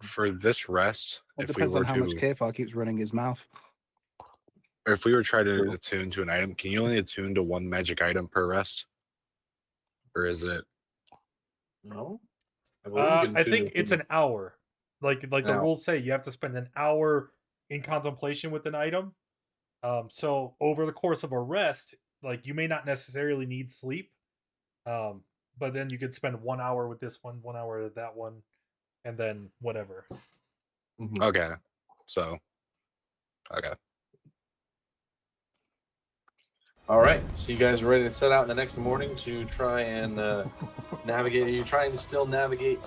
Speaker 7: for this rest,
Speaker 4: It
Speaker 7: if we
Speaker 4: depends
Speaker 7: were
Speaker 4: on how much
Speaker 7: to,
Speaker 4: Kfar keeps running his mouth.
Speaker 7: or if we were trying to
Speaker 3: True.
Speaker 7: attune to an item, can you only attune to one magic item per rest, or is it?
Speaker 2: No. I believe you can
Speaker 1: I
Speaker 2: tune
Speaker 1: think
Speaker 2: it
Speaker 1: it's
Speaker 2: to
Speaker 1: an hour. Like
Speaker 2: an
Speaker 1: the
Speaker 2: hour.
Speaker 1: rules say, you have to spend an hour in contemplation with an item. So over the course of a rest, like you may not necessarily need sleep. But then you could spend 1 hour with this one, 1 hour with that one, and then whatever.
Speaker 2: Mhm.
Speaker 7: Okay, so okay.
Speaker 2: All right. So you guys are ready to set out in the next morning to try and navigate. Are you trying to still navigate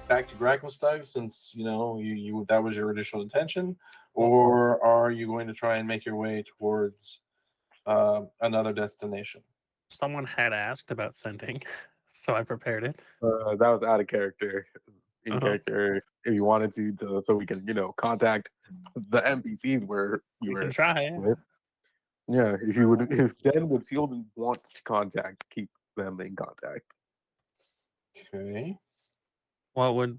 Speaker 2: back to Grackmstug since you that was your initial intention, or are you going to try and make your way towards another destination?
Speaker 6: someone had asked about sending, so I prepared it.
Speaker 3: That was out of character. In character, if you wanted to, so we can contact the NPCs where you
Speaker 6: You can
Speaker 3: were
Speaker 6: try.
Speaker 3: with. Yeah, if Den would feel and want to contact, keep them in contact.
Speaker 2: Okay.
Speaker 6: What would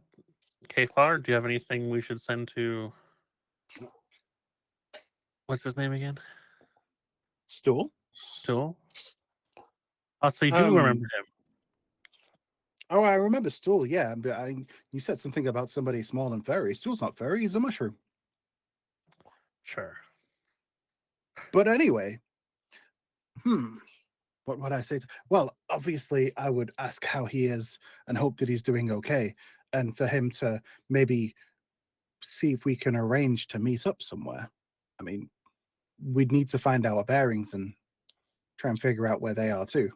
Speaker 6: Kfar? Do you have anything we should send to? What's his name again?
Speaker 4: Stool?
Speaker 6: Stool. Oh, so you do remember him?
Speaker 4: Oh, I remember Stool. Yeah, but you said something about somebody small and furry. Stool's not furry; he's a mushroom.
Speaker 6: Sure.
Speaker 4: But anyway, what would I say? Well, obviously, I would ask how he is and hope that he's doing okay, and for him to maybe see if we can arrange to meet up somewhere. I mean, we'd need to find our bearings and try and figure out where they are too.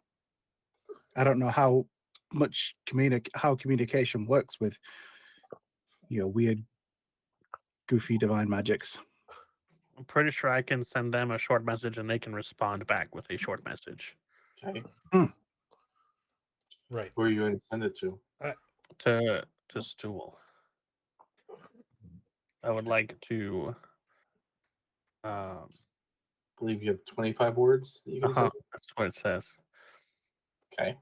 Speaker 4: I don't know how much communication works with weird, goofy divine magics.
Speaker 6: I'm pretty sure I can send them a short message and they can respond back with a short message.
Speaker 2: Okay.
Speaker 1: Right.
Speaker 2: Who are you going to send it to?
Speaker 6: To Stool. I would like to.
Speaker 2: I believe you have 25 words that you can say.
Speaker 6: That's what it says.
Speaker 2: Okay.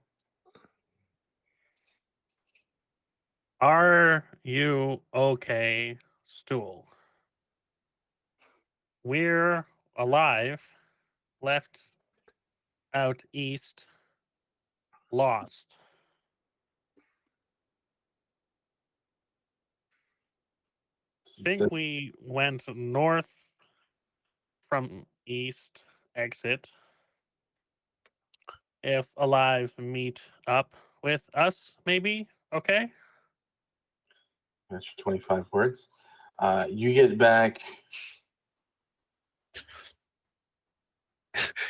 Speaker 6: Are you okay, Stool? We're alive, left out east, lost. Think we went north from east exit. If alive, meet up with us, maybe? Okay.
Speaker 2: That's your 25 words. You get back.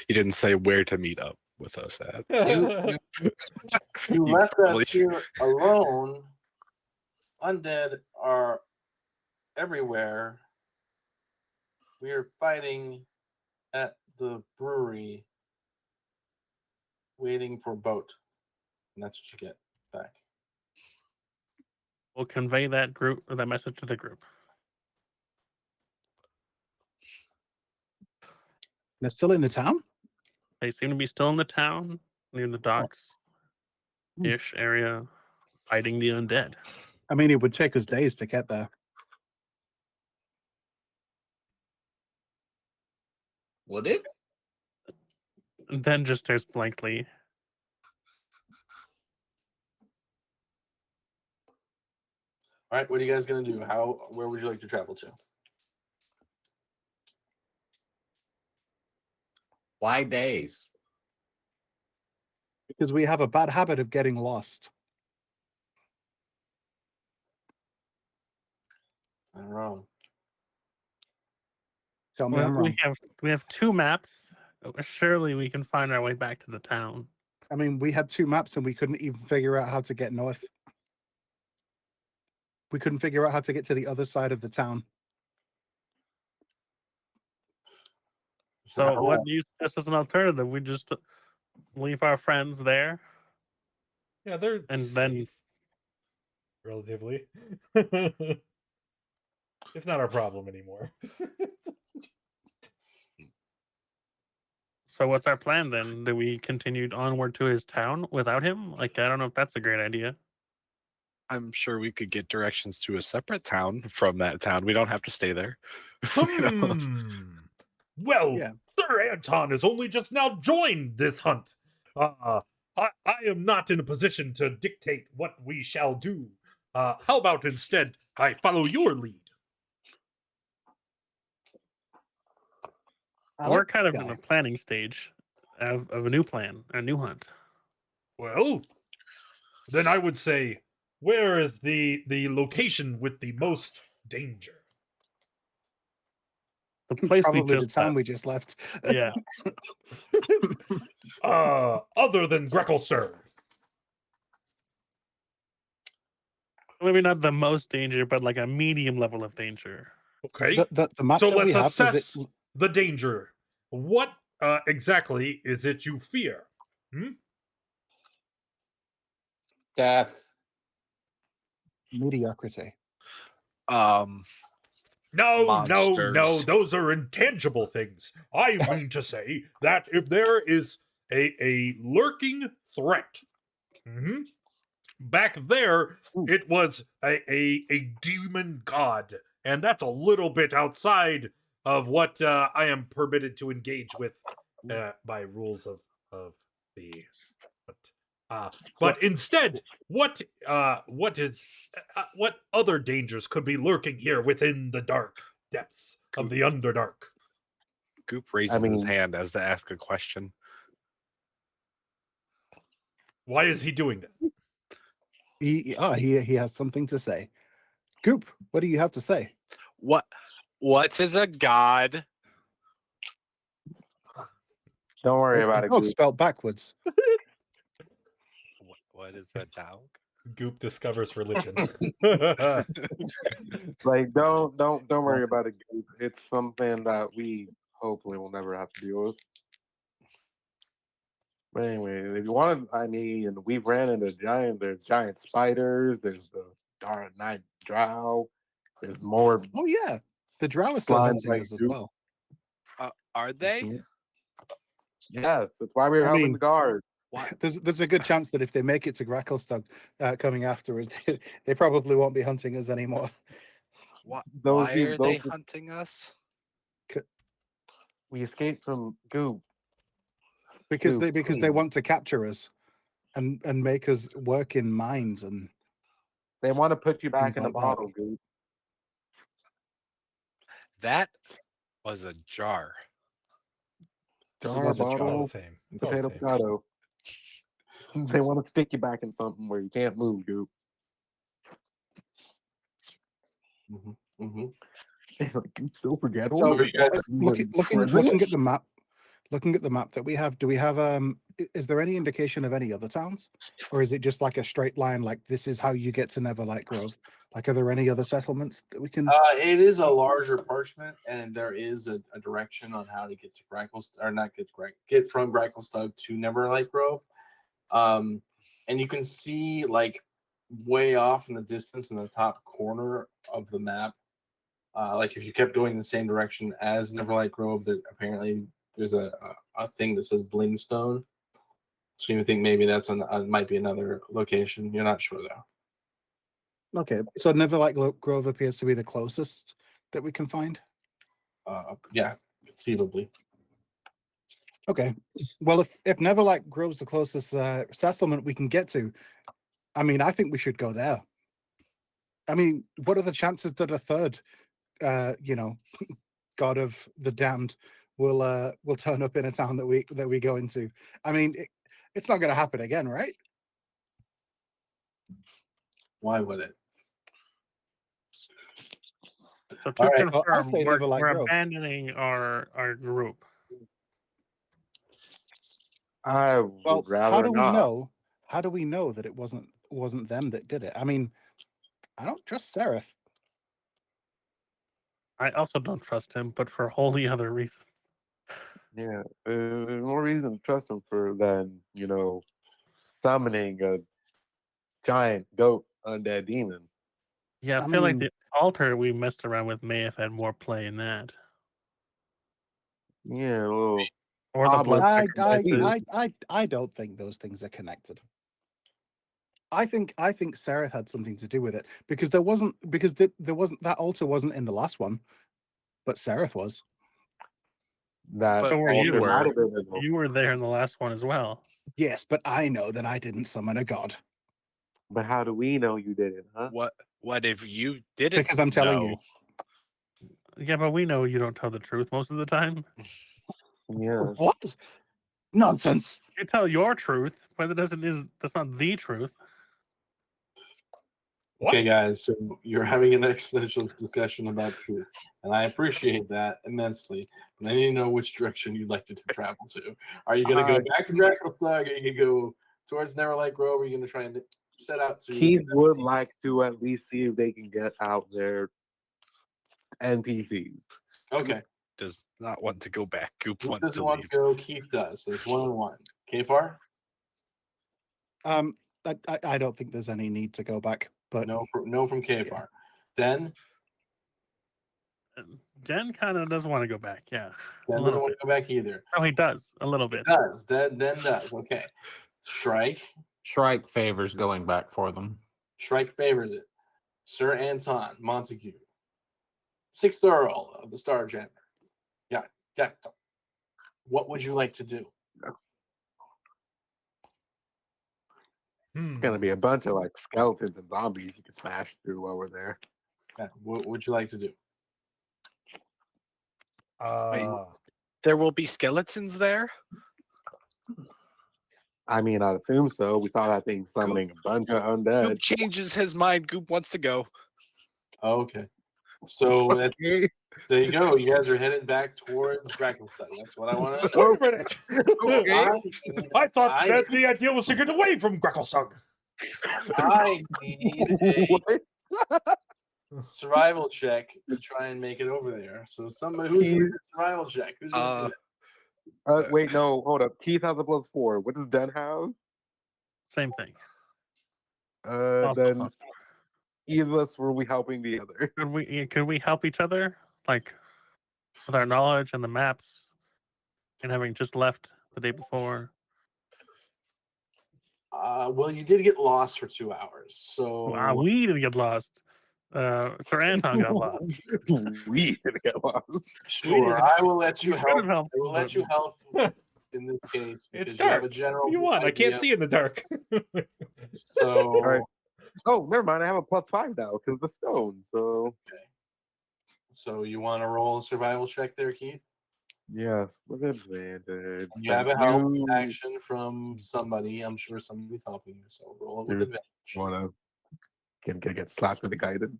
Speaker 7: You didn't say where to meet up with us at.
Speaker 2: You left us here alone undead are everywhere. We are fighting at the brewery, waiting for a boat. And that's what you get back.
Speaker 6: We'll convey that group or that message to the group.
Speaker 4: They're still in the town?
Speaker 6: They seem to be still in the town, near the docks ish area, fighting the undead.
Speaker 4: I mean, it would take us days to get there.
Speaker 5: Would it?
Speaker 6: And then just stares blankly.
Speaker 2: All right, what are you guys gonna do? Where would you like to travel to?
Speaker 5: Why days?
Speaker 4: Because we have a bad habit of getting lost.
Speaker 2: I don't know.
Speaker 4: Tell me
Speaker 6: Well,
Speaker 4: I'm wrong.
Speaker 6: we have 2 maps. Surely we can find our way back to the town.
Speaker 4: I mean, we had 2 maps and we couldn't even figure out how to get north. We couldn't figure out how to get to the other side of the town.
Speaker 6: So what do you suggest as an alternative? We just leave our friends there?
Speaker 1: Yeah, they're
Speaker 6: And
Speaker 1: safe,
Speaker 6: then-
Speaker 1: relatively. It's not our problem anymore.
Speaker 6: So what's our plan then? Do we continue onward to his town without him? Like, I don't know if that's a great idea.
Speaker 7: I'm sure we could get directions to a separate town from that town. We don't have to stay there. You know?
Speaker 1: Well,
Speaker 4: Yeah.
Speaker 1: Sir Anton has only just now joined this hunt. I am not in a position to dictate what we shall do. How about instead I follow your lead?
Speaker 6: We're
Speaker 4: like
Speaker 6: kind of
Speaker 4: that
Speaker 6: in
Speaker 4: guy.
Speaker 6: the planning stage of a new plan, a new hunt.
Speaker 1: Well, then I would say, where is the location with the most danger?
Speaker 6: The place we
Speaker 4: Probably the
Speaker 6: just
Speaker 4: town
Speaker 6: left.
Speaker 4: we just left.
Speaker 6: Yeah.
Speaker 1: Other than Greckle, sir.
Speaker 6: Maybe not the most danger, but like a medium level of danger.
Speaker 1: Okay.
Speaker 4: The map
Speaker 1: So
Speaker 4: that we
Speaker 1: let's
Speaker 4: have,
Speaker 1: assess the danger. What exactly is it you fear?
Speaker 5: Death.
Speaker 4: mediocrity.
Speaker 1: No,
Speaker 7: Monsters.
Speaker 1: those are intangible things. I mean to say that if there is a lurking threat, back there, it was a demon god, and that's a little bit outside of what I am permitted to engage with by rules of the. But instead, what other dangers could be lurking here within the dark depths of the Underdark?
Speaker 7: Goop raises
Speaker 3: mean-
Speaker 7: his hand as to ask a question.
Speaker 1: Why is he doing that?
Speaker 4: He has something to say. Goop, what do you have to say?
Speaker 7: What is a god?
Speaker 3: Don't worry about it.
Speaker 4: Oh,
Speaker 3: Goop.
Speaker 4: spelled backwards.
Speaker 7: What is a dog?
Speaker 1: Goop discovers religion.
Speaker 3: Like, don't worry about it, Goop. It's something that we hopefully will never have to deal with. But anyway, if you want, we've ran into there's giant spiders. There's the dark night drow. There's more.
Speaker 4: Oh yeah, the drow are still
Speaker 3: Slimes
Speaker 4: hunting
Speaker 3: like
Speaker 4: us as
Speaker 3: Goop.
Speaker 4: well.
Speaker 7: Are they?
Speaker 3: Yes, that's why we were
Speaker 4: I
Speaker 3: helping
Speaker 4: mean-
Speaker 3: the guard.
Speaker 4: There's a good chance that if they make it to Gracklestug coming after us, they probably won't be hunting us anymore.
Speaker 7: Why
Speaker 3: Those
Speaker 7: are
Speaker 3: people-
Speaker 7: they
Speaker 3: those-
Speaker 7: hunting us?
Speaker 3: We escaped from Goop.
Speaker 4: Because
Speaker 3: Dude,
Speaker 4: they
Speaker 3: please.
Speaker 4: want to capture us and make us work in mines and
Speaker 3: They want to put you back
Speaker 4: Things
Speaker 3: in the
Speaker 4: like that.
Speaker 3: bottle, Goop.
Speaker 7: That was a jar.
Speaker 3: Jar,
Speaker 4: was a jar.
Speaker 1: All
Speaker 3: bottle,
Speaker 1: the same. It's all the
Speaker 3: potato,
Speaker 1: same.
Speaker 3: potato. They want to stick you back in something where you can't move, Goop.
Speaker 2: Mm-hmm.
Speaker 3: It's like Goop's so forgettable.
Speaker 4: So,
Speaker 2: What were you guys-
Speaker 4: looking at the map. Looking at the map that we have, do we have is there any indication of any other towns? Or is it just like a straight line, like this is how you get to Neverlight Grove? Like, are there any other settlements that we can?
Speaker 2: It is a larger parchment, and there is a direction on how to get to or not get from Gracklestug to Neverlight Grove. And you can see like way off in the distance in the top corner of the map. Like if you kept going the same direction as Neverlight Grove, apparently there's a thing that says Blingstone. So you think maybe that's might be another location. You're not sure though.
Speaker 4: Okay, so Neverlight Grove appears to be the closest that we can find.
Speaker 2: Yeah, conceivably.
Speaker 4: Okay, well, if Neverlight Grove's the closest settlement we can get to, I mean, I think we should go there. I mean, what are the chances that a third, god of the damned will turn up in a town that we go into? I mean, it's not going to happen again, right?
Speaker 2: Why would it?
Speaker 6: So to
Speaker 2: All right.
Speaker 4: Well, I
Speaker 6: confirm,
Speaker 4: say
Speaker 6: we're
Speaker 4: Neverlight Grove.
Speaker 6: abandoning our group.
Speaker 3: I would
Speaker 4: Well,
Speaker 3: rather
Speaker 4: how do we
Speaker 3: not.
Speaker 4: know? How do we know that it wasn't them that did it? I mean, I don't trust Seraph.
Speaker 6: I also don't trust him, but for wholly other reasons.
Speaker 3: Yeah, there's more reason to trust him than summoning a giant goat undead demon.
Speaker 6: Yeah, I
Speaker 4: I
Speaker 6: feel like
Speaker 4: mean-
Speaker 6: the altar we messed around with may have had more play in that.
Speaker 3: Yeah, well,
Speaker 6: Or the blood sacrifices.
Speaker 4: I don't think those things are connected. I think Seraph had something to do with it because there wasn't that altar wasn't in the last one, but Seraph was.
Speaker 3: that
Speaker 6: So were you.
Speaker 3: altar might have been in the-
Speaker 6: You were there in the last one as well.
Speaker 4: Yes, but I know that I didn't summon a god
Speaker 3: But how do we know you did it, huh?
Speaker 7: What if you didn't?
Speaker 4: because I'm telling you.
Speaker 6: Yeah, but we know you don't tell the truth most of the time.
Speaker 3: Yeah.
Speaker 4: What nonsense?
Speaker 6: You tell your truth, but that's not the truth.
Speaker 1: What?
Speaker 2: Okay, guys, so you're having an existential discussion about truth, and I appreciate that immensely. But I need to know which direction you'd like to travel to. Are you going to go back to Gracklestug? Are you going to go towards Neverlight Grove? Or are you going to try and set out to?
Speaker 3: Keith would like to at least see if they can get out their NPCs.
Speaker 2: Okay.
Speaker 7: Does not want to go back. Goop
Speaker 2: Keith
Speaker 7: wants
Speaker 2: doesn't
Speaker 7: to
Speaker 2: want
Speaker 7: leave.
Speaker 2: to go. Keith does. So it's 1-on-1. Kfar?
Speaker 4: I don't think there's any need to go back. But
Speaker 2: No from Kfar. Den?
Speaker 6: Den kind of doesn't want to go back. Yeah.
Speaker 2: Den doesn't want to go back either.
Speaker 6: Oh, he does a little
Speaker 2: He
Speaker 6: bit.
Speaker 2: does. Den does. Okay. Shrike?
Speaker 5: Shrike favors going back for them.
Speaker 2: Shrike favors it. Sir Anton Montague. 6th Earl of the Star Gender. Yeah. What would you like to do?
Speaker 3: It's gonna be a bunch of like skeletons and zombies you can smash through while we're there.
Speaker 2: Yeah, what would you like to do?
Speaker 7: There will be skeletons there.
Speaker 3: I mean, I'd assume so. We saw that thing summoning a bunch of undead.
Speaker 7: Goop changes his mind. Goop wants to go.
Speaker 2: Okay. So there you go. You guys are headed back towards Gracklestug. That's what I want to know.
Speaker 1: Wait a minute. I thought that the idea was to get away from Gracklestug.
Speaker 2: I need
Speaker 3: What?
Speaker 2: a survival check to try and make it over there. So somebody who's going to do a survival check? Who's going to do it?
Speaker 3: Wait, no, hold up. Keith has a +4. What does Den have?
Speaker 6: Same thing.
Speaker 3: Then
Speaker 6: Also,
Speaker 3: either of us were we helping the other.
Speaker 6: could we help each other, like with our knowledge and the maps, and having just left the day before?
Speaker 2: Well, you did get lost for 2 hours. So
Speaker 6: We didn't get lost. Sir Anton got lost.
Speaker 3: We didn't get lost.
Speaker 2: sure, I will let you
Speaker 6: We
Speaker 2: help.
Speaker 6: could've helped,
Speaker 2: I will let
Speaker 6: but-
Speaker 2: you help in this case.
Speaker 1: It's
Speaker 2: because you have
Speaker 1: dark.
Speaker 2: a general
Speaker 1: You won. I can't
Speaker 2: idea.
Speaker 1: see in the dark.
Speaker 2: So
Speaker 3: right. Oh, never mind. I have a +5 now because the stone.
Speaker 2: So you want to roll a survival check there, Keith?
Speaker 3: Yes, with advantage.
Speaker 2: You have a help
Speaker 3: You
Speaker 2: action from somebody. I'm sure somebody's helping you. So roll it with
Speaker 3: Dude.
Speaker 2: advantage.
Speaker 3: wanna get slapped with a guidance?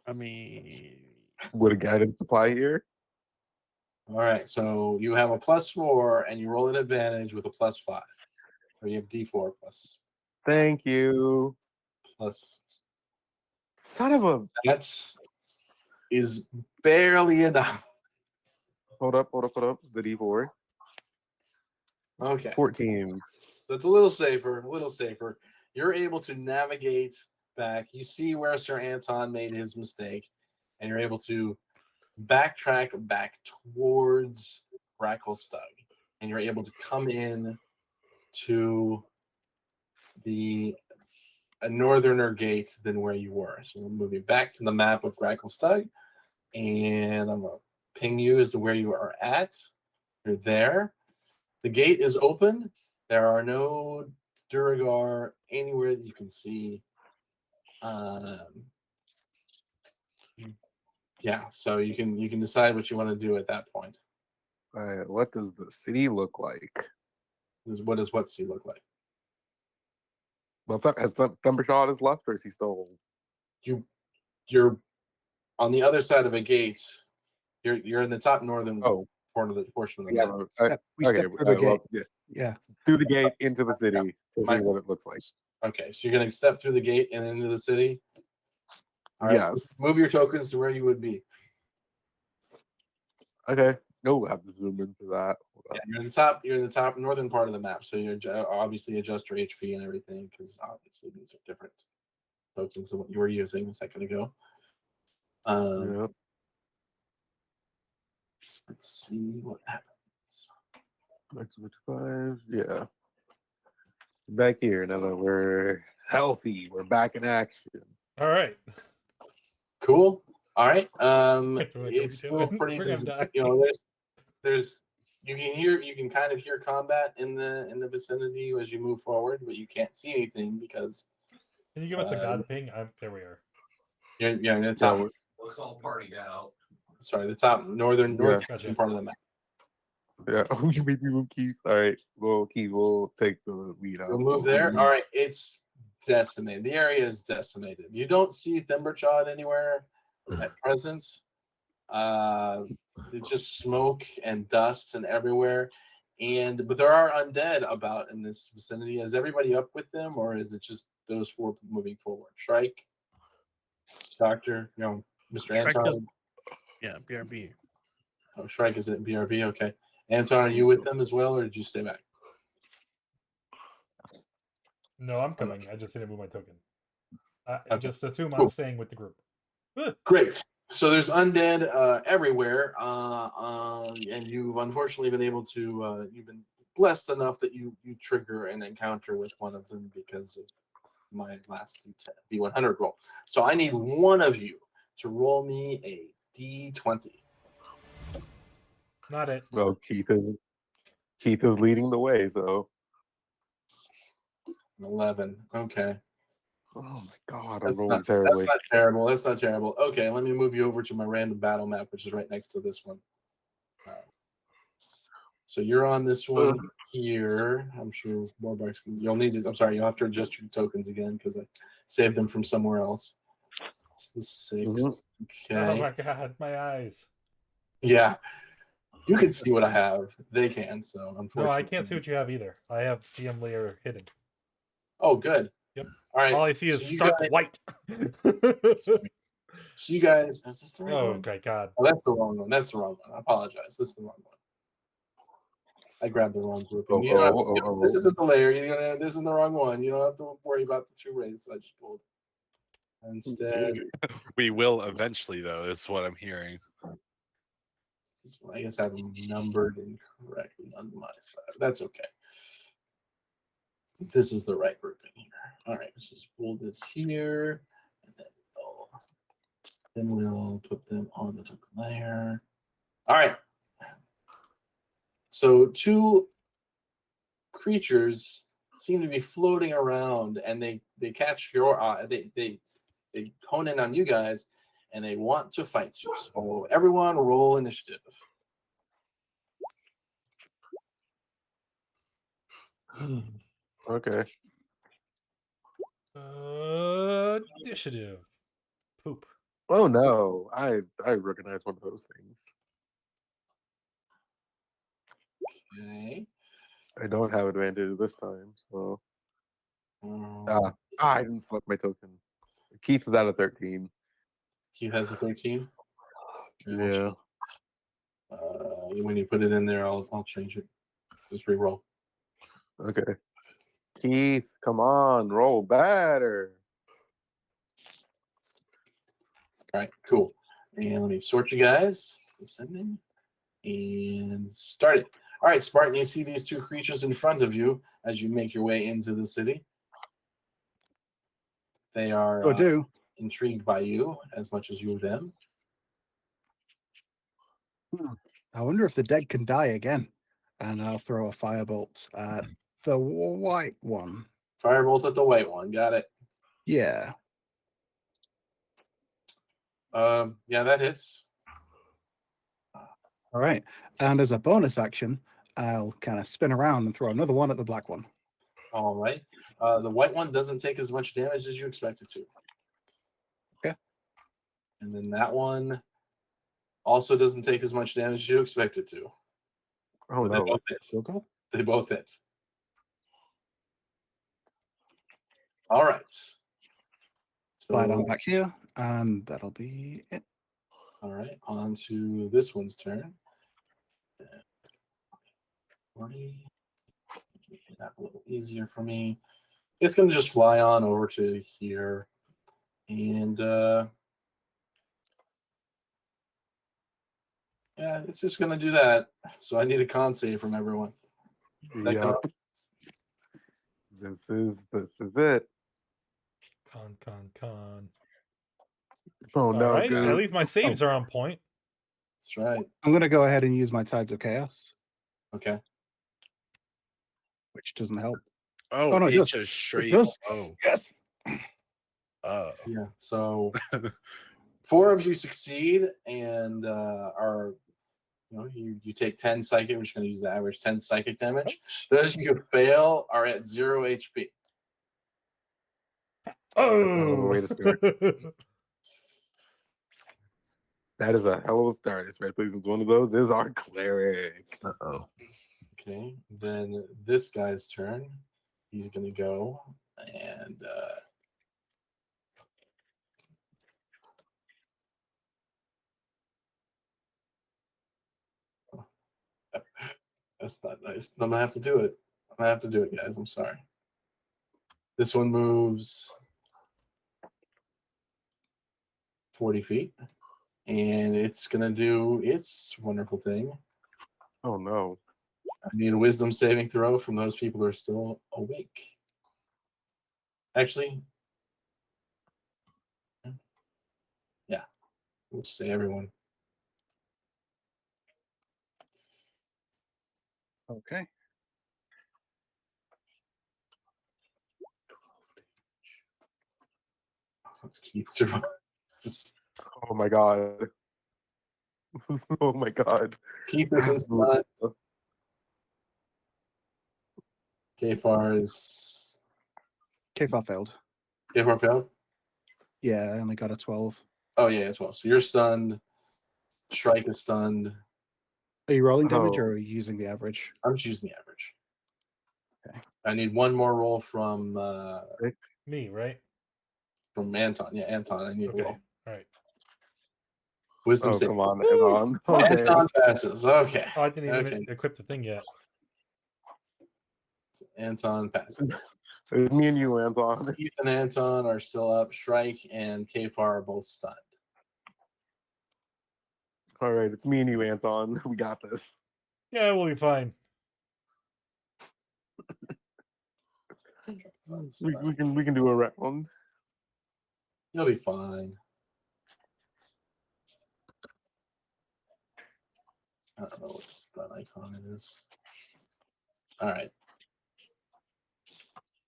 Speaker 6: I mean,
Speaker 3: Would a guidance apply here?
Speaker 2: All right. So you have a +4 and you roll at advantage with a +5. Or you have D4
Speaker 3: Thank you.
Speaker 2: plus
Speaker 3: Son of a.
Speaker 2: That's is barely enough.
Speaker 3: Hold up. The D4.
Speaker 2: Okay.
Speaker 3: 14.
Speaker 2: So it's a little safer, You're able to navigate back. You see where Sir Anton made his mistake, and you're able to backtrack back towards Bracklestug, and you're able to come in to a northerner gate than where you were. So we're moving back to the map of Bracklestug, and I'm gonna ping you as to where you are at. You're there. The gate is open. There are no Duragar anywhere that you can see. Yeah, so you can decide what you want to do at that point.
Speaker 3: All right. What does the city look like?
Speaker 2: What does what sea look like?
Speaker 3: Well, has Thumbershot is left, or is he still?
Speaker 2: You're on the other side of a gate. You're in the top northern portion of the map.
Speaker 4: We step through the gate. Yeah.
Speaker 3: Through the gate into the city to see what it looks like.
Speaker 2: Okay, so you're gonna step through the gate and into the city. All right,
Speaker 3: Yes.
Speaker 2: move your tokens to where you would be.
Speaker 3: Okay. No, we'll have to zoom into that.
Speaker 2: Yeah, you're in the top northern part of the map, so you obviously adjust your HP and everything because obviously these are different tokens than what you were using a second ago.
Speaker 3: Yep.
Speaker 2: Let's see what happens.
Speaker 3: Max 5. Yeah. Back here now that we're healthy, we're back in action.
Speaker 1: All right.
Speaker 2: Cool. All right.
Speaker 1: What are we
Speaker 2: It's still
Speaker 1: doing?
Speaker 2: pretty.
Speaker 1: We're gonna die.
Speaker 2: There's you can kind of hear combat in the vicinity as you move forward, but you can't see anything because
Speaker 1: Can you give us the god ping? There we are.
Speaker 2: you're in the top.
Speaker 5: Let's all party out.
Speaker 2: Sorry, the top northern
Speaker 1: Gotcha.
Speaker 2: part of the map.
Speaker 3: Yeah. You made me move Keith. All right. Well, Keith will take the lead out.
Speaker 2: We'll move there. All right. It's decimated. The area is decimated. You don't see Thimberchod anywhere at present. It's just smoke and dust and everywhere. But there are undead about in this vicinity. Is everybody up with them, or is it just those four moving forward? Shrike, Doctor, Mr.
Speaker 6: Shrike
Speaker 2: Anton.
Speaker 6: is- Yeah, BRB.
Speaker 2: Oh, Shrike is at BRB. Okay. Anton, are you with them as well, or did you stay back?
Speaker 1: No, I'm coming. I just didn't move my token.
Speaker 2: Okay.
Speaker 1: Just assume
Speaker 2: Cool.
Speaker 1: I'm staying with the group.
Speaker 2: Great. So there's undead everywhere, and you've unfortunately been able to. You've been blessed enough that you trigger an encounter with one of them because of my last D100 roll. So I need one of you to roll me a D20.
Speaker 1: Not it.
Speaker 3: Well, Keith is leading the way, so.
Speaker 2: 11. Okay.
Speaker 3: Oh my god, I'm
Speaker 2: That's
Speaker 3: rolling
Speaker 2: not
Speaker 3: terribly.
Speaker 2: terrible. That's not terrible. Okay, let me move you over to my random battle map, which is right next to this one. So you're on this one here. I'm sure Warbucks. You'll need to. I'm sorry. You'll have to adjust your tokens again because I saved them from somewhere else. It's the 6. Okay.
Speaker 1: Oh my god, my eyes.
Speaker 2: Yeah. You can see what I have. They can. So unfortunately,
Speaker 1: No, I can't see what you have either. I have GM layer hidden.
Speaker 2: Oh, good.
Speaker 1: Yep.
Speaker 2: All right.
Speaker 1: All I see is
Speaker 2: so you
Speaker 1: stark
Speaker 2: guys-
Speaker 1: white.
Speaker 2: So you guys, is this the right
Speaker 1: Oh
Speaker 2: one?
Speaker 1: my god.
Speaker 2: Oh, that's the wrong one. That's the wrong one. I apologize. This is the wrong one. I grabbed the wrong group. This isn't the layer. This isn't the wrong one. You don't have to worry about the 2 raids I just pulled. Instead,
Speaker 7: We will eventually, though. That's what I'm hearing.
Speaker 2: this one, I guess I have them numbered incorrectly on my side. That's okay. This is the right grouping here. All right, let's just pull this here, and then we'll put them on the token layer. All right. So 2 creatures seem to be floating around, and they catch your eye. They hone in on you guys, and they want to fight you. So everyone, roll initiative.
Speaker 3: Okay.
Speaker 1: Initiative. Poop.
Speaker 3: Oh no, I recognize one of those things.
Speaker 2: Okay.
Speaker 3: I don't have advantage this time, so. I didn't select my token. Keith is out of 13.
Speaker 2: Keith has a 13. Okay,
Speaker 3: Yeah.
Speaker 2: when you put it in there, I'll change it. Just re-roll.
Speaker 3: Okay. Keith, come on, roll better.
Speaker 2: All right, cool. And let me sort you guys. Descending. And start it. All right, Spartan, you see these two creatures in front of you as you make your way into the city. They are
Speaker 4: Oh, do.
Speaker 2: intrigued by you as much as you them.
Speaker 4: I wonder if the dead can die again. And I'll throw a firebolt at the white one.
Speaker 2: Firebolt at the white one. Got it.
Speaker 4: Yeah.
Speaker 2: Yeah, that hits.
Speaker 4: All right. And as a bonus action, I'll kind of spin around and throw another one at the black one.
Speaker 2: All right. The white one doesn't take as much damage as you expect it to.
Speaker 4: Okay.
Speaker 2: And then that one also doesn't take as much damage as you expect it to.
Speaker 3: Oh,
Speaker 2: But they
Speaker 3: no.
Speaker 2: both hit.
Speaker 3: Okay.
Speaker 2: They both hit. All right.
Speaker 4: Slide on back here, and that'll be it.
Speaker 2: All right. On to this one's turn. 40. Make that a little easier for me. It's going to just fly on over to here. And yeah, it's just going to do that. So I need a con save from everyone. That
Speaker 3: Yeah.
Speaker 2: con?
Speaker 3: This is it.
Speaker 1: Con.
Speaker 3: Oh
Speaker 1: All
Speaker 3: no,
Speaker 1: right. At
Speaker 3: good.
Speaker 1: least my saves are on point.
Speaker 2: That's right.
Speaker 4: I'm going to go ahead and use my Tides of Chaos,
Speaker 2: Okay.
Speaker 4: which doesn't help.
Speaker 7: Oh,
Speaker 4: Oh, no, it
Speaker 7: it
Speaker 4: does.
Speaker 7: just straight.
Speaker 4: does.
Speaker 7: Oh,
Speaker 4: Yes.
Speaker 2: Yeah. So 4 of you succeed and are, you take 10 psychic. We're just going to use the average 10 psychic damage. Those you fail are at 0 HP.
Speaker 3: Oh, way to start. That is a hell of a start, especially since one of those is our clerics.
Speaker 5: Uh-oh.
Speaker 2: Okay. Then this guy's turn. He's going to go and that's not nice. I'm gonna have to do it. Guys. I'm sorry. This one moves 40 feet, and it's gonna do its wonderful thing.
Speaker 3: Oh no.
Speaker 2: I need a wisdom saving throw from those people who are still awake. Actually, yeah, we'll just say everyone.
Speaker 4: Okay.
Speaker 2: Keith survives.
Speaker 3: Oh my god. Oh my god.
Speaker 2: Keith isn't stunned. Kfar is.
Speaker 4: Kfar failed.
Speaker 2: Kfar failed?
Speaker 4: Yeah, I only got a 12.
Speaker 2: Oh, yeah, as well. So you're stunned. Strike is stunned.
Speaker 4: Are you rolling damage
Speaker 3: Oh.
Speaker 4: or are you using the average?
Speaker 2: I'm just using the average.
Speaker 4: Okay.
Speaker 2: I need one more roll from
Speaker 1: Me, right?
Speaker 2: Anton. Yeah, Anton. I need
Speaker 1: Okay.
Speaker 2: a roll.
Speaker 1: All right.
Speaker 2: Wisdom
Speaker 3: Oh,
Speaker 2: save.
Speaker 3: come on, Anton.
Speaker 1: Oh,
Speaker 3: Okay.
Speaker 2: Anton passes. Okay.
Speaker 1: Oh, I didn't even
Speaker 2: Okay.
Speaker 1: equip the thing yet.
Speaker 2: Anton passes.
Speaker 3: It's me and you, Anton.
Speaker 2: Keith and Anton are still up. Strike and Kfar are both stunned.
Speaker 3: All right, it's me and you, Anton. We got this.
Speaker 1: Yeah, we'll be fine.
Speaker 3: We can do a round.
Speaker 2: You'll be fine. I don't know what the stun icon is. All right.